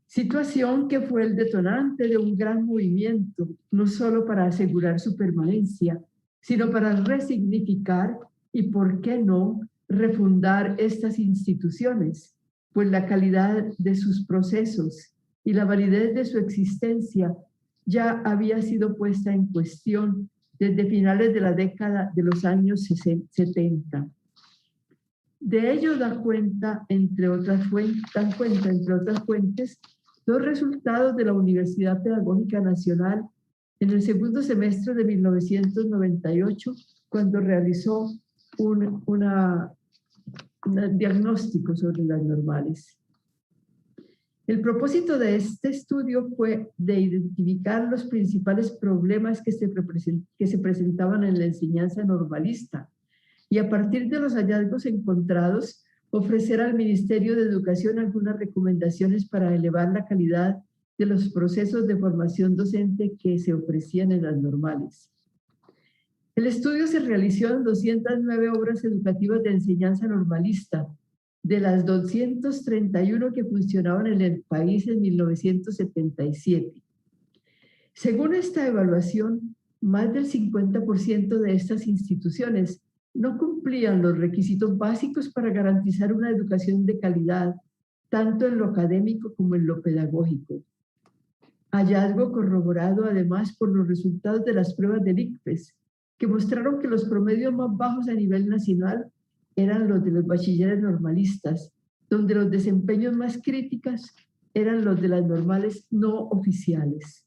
Situación que fue el detonante de un gran movimiento, no solo para asegurar su permanencia, sino para resignificar y, por qué no, refundar estas instituciones, pues la calidad de sus procesos y la validez de su existencia ya había sido puesta en cuestión desde finales de la década de los años 70. De ello dan cuenta, entre otras fuentes, los resultados de la Universidad Pedagógica Nacional en el segundo semestre de 1998, cuando realizó un diagnóstico sobre las normales. El propósito de este estudio fue de identificar los principales problemas que se presentaban en la enseñanza normalista y, a partir de los hallazgos encontrados, ofrecer al Ministerio de Educación algunas recomendaciones para elevar la calidad de los procesos de formación docente que se ofrecían en las normales. El estudio se realizó en 209 obras educativas de enseñanza normalista, de las 231 que funcionaban en el país en 1977. Según esta evaluación, más del 50% de estas instituciones no cumplían los requisitos básicos para garantizar una educación de calidad, tanto en lo académico como en lo pedagógico. Hallazgo corroborado además por los resultados de las pruebas del ICFES, que mostraron que los promedios más bajos a nivel nacional eran los de los bachilleres normalistas, donde los desempeños más críticos eran los de las normales no oficiales.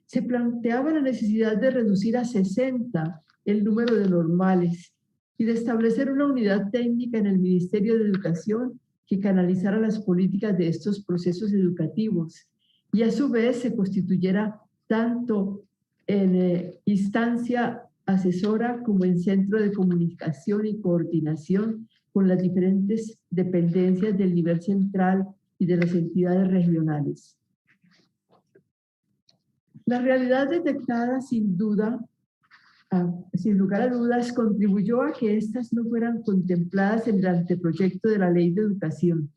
Se planteaba la necesidad de reducir a 60 el número de normales y de establecer una unidad técnica en el Ministerio de Educación que canalizara las políticas de estos procesos educativos y a su vez se constituyera tanto en instancia asesora como en centro de comunicación y coordinación con las diferentes dependencias del nivel central y de las entidades regionales. La realidad detectada sin lugar a dudas, contribuyó a que éstas no fueran contempladas en el anteproyecto de la Ley de Educación.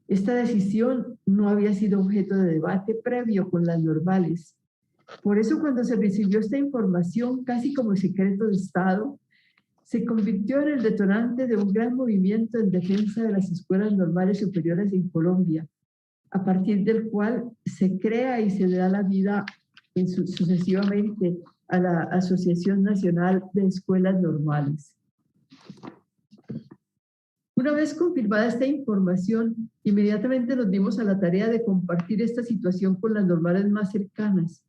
Esta decisión no había sido objeto de debate previo con las normales. Por eso, cuando se recibió esta información, casi como secreto de Estado, se convirtió en el detonante de un gran movimiento en defensa de las escuelas normales superiores en Colombia, a partir del cual se crea y se le da la vida sucesivamente a la Asociación Nacional de Escuelas Normales. Una vez confirmada esta información, inmediatamente nos dimos a la tarea de compartir esta situación con las normales más cercanas,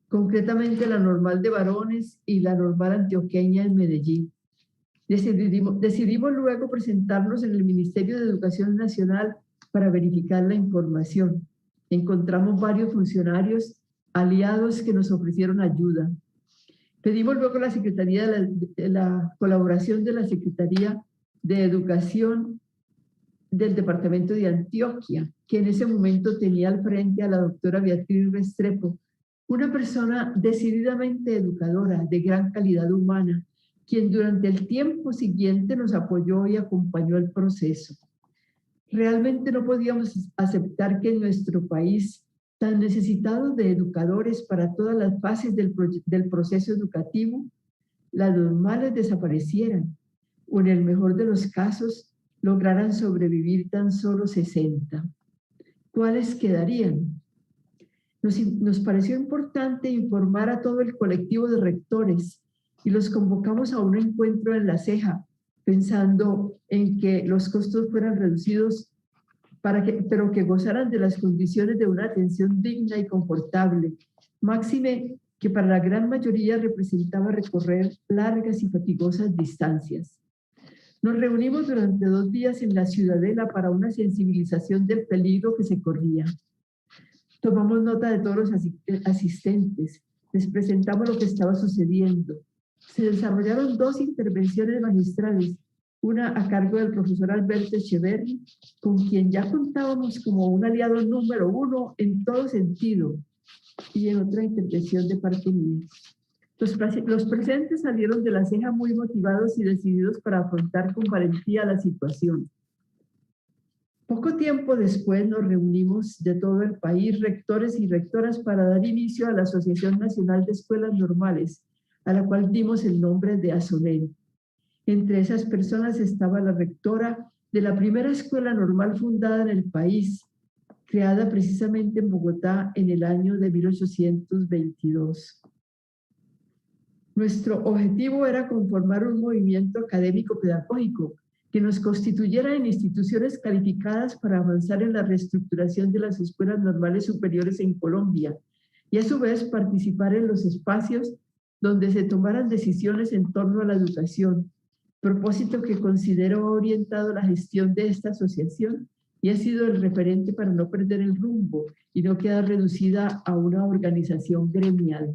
concretamente la normal de varones y la normal antioqueña en Medellín. Decidimos luego presentarnos en el Ministerio de Educación Nacional para verificar la información. Encontramos varios funcionarios aliados que nos ofrecieron ayuda. Pedimos luego la colaboración de la Secretaría de Educación del Departamento de Antioquia, que en ese momento tenía al frente a la doctora Beatriz Restrepo, una persona decididamente educadora, de gran calidad humana, quien durante el tiempo siguiente nos apoyó y acompañó el proceso. Realmente no podíamos aceptar que en nuestro país, tan necesitado de educadores para todas las fases del proceso educativo, las normales desaparecieran o en el mejor de los casos lograran sobrevivir tan solo 60. ¿Cuáles quedarían? Nos pareció importante informar a todo el colectivo de rectores y los convocamos a un encuentro en La Ceja, pensando en que los costos fueran reducidos, pero que gozaran de las condiciones de una atención digna y confortable, máxime que para la gran mayoría representaba recorrer largas y fatigosas distancias. Nos reunimos durante 2 días en la Ciudadela para una sensibilización del peligro que se corría. Tomamos nota de todos los asistentes, les presentamos lo que estaba sucediendo. Se desarrollaron 2 intervenciones magistrales una a cargo del profesor Alberto Echeverri, con quien ya contábamos como un aliado número 1 en todo sentido, y en otra intervención de parte mía. Los presentes salieron de la ceja muy motivados y decididos para afrontar con valentía la situación. Poco tiempo después nos reunimos de todo el país, rectores y rectoras, para dar inicio a la Asociación Nacional de Escuelas Normales, a la cual dimos el nombre de ASONEN. Entre esas personas estaba la rectora de la primera escuela normal fundada en el país, creada precisamente en Bogotá en el año de 1822. Nuestro objetivo era conformar un movimiento académico-pedagógico que nos constituyera en instituciones calificadas para avanzar en la reestructuración de las escuelas normales superiores en Colombia y a su vez participar en los espacios donde se tomaran decisiones en torno a la educación, propósito que considero ha orientado la gestión de esta asociación y ha sido el referente para no perder el rumbo y no quedar reducida a una organización gremial.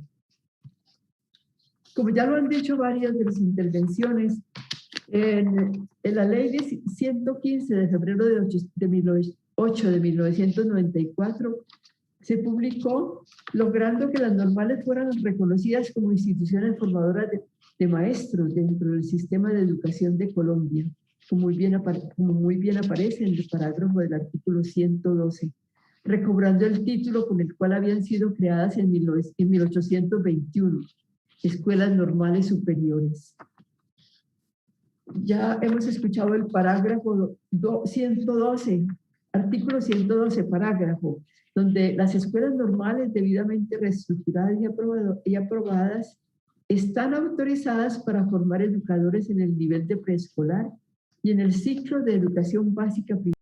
Como ya lo han dicho varias de las intervenciones, en la ley 115 de febrero de 1994 se publicó, logrando que las normales fueran reconocidas como instituciones formadoras de maestros dentro del sistema de educación de Colombia, como muy bien aparece en el parágrafo del artículo 112, recobrando el título con el cual habían sido creadas en 1821, escuelas normales superiores. Ya hemos escuchado el parágrafo 112, artículo 112, parágrafo, donde las escuelas normales debidamente reestructuradas y aprobadas están autorizadas para formar educadores en el nivel de preescolar y en el ciclo de educación básica primaria.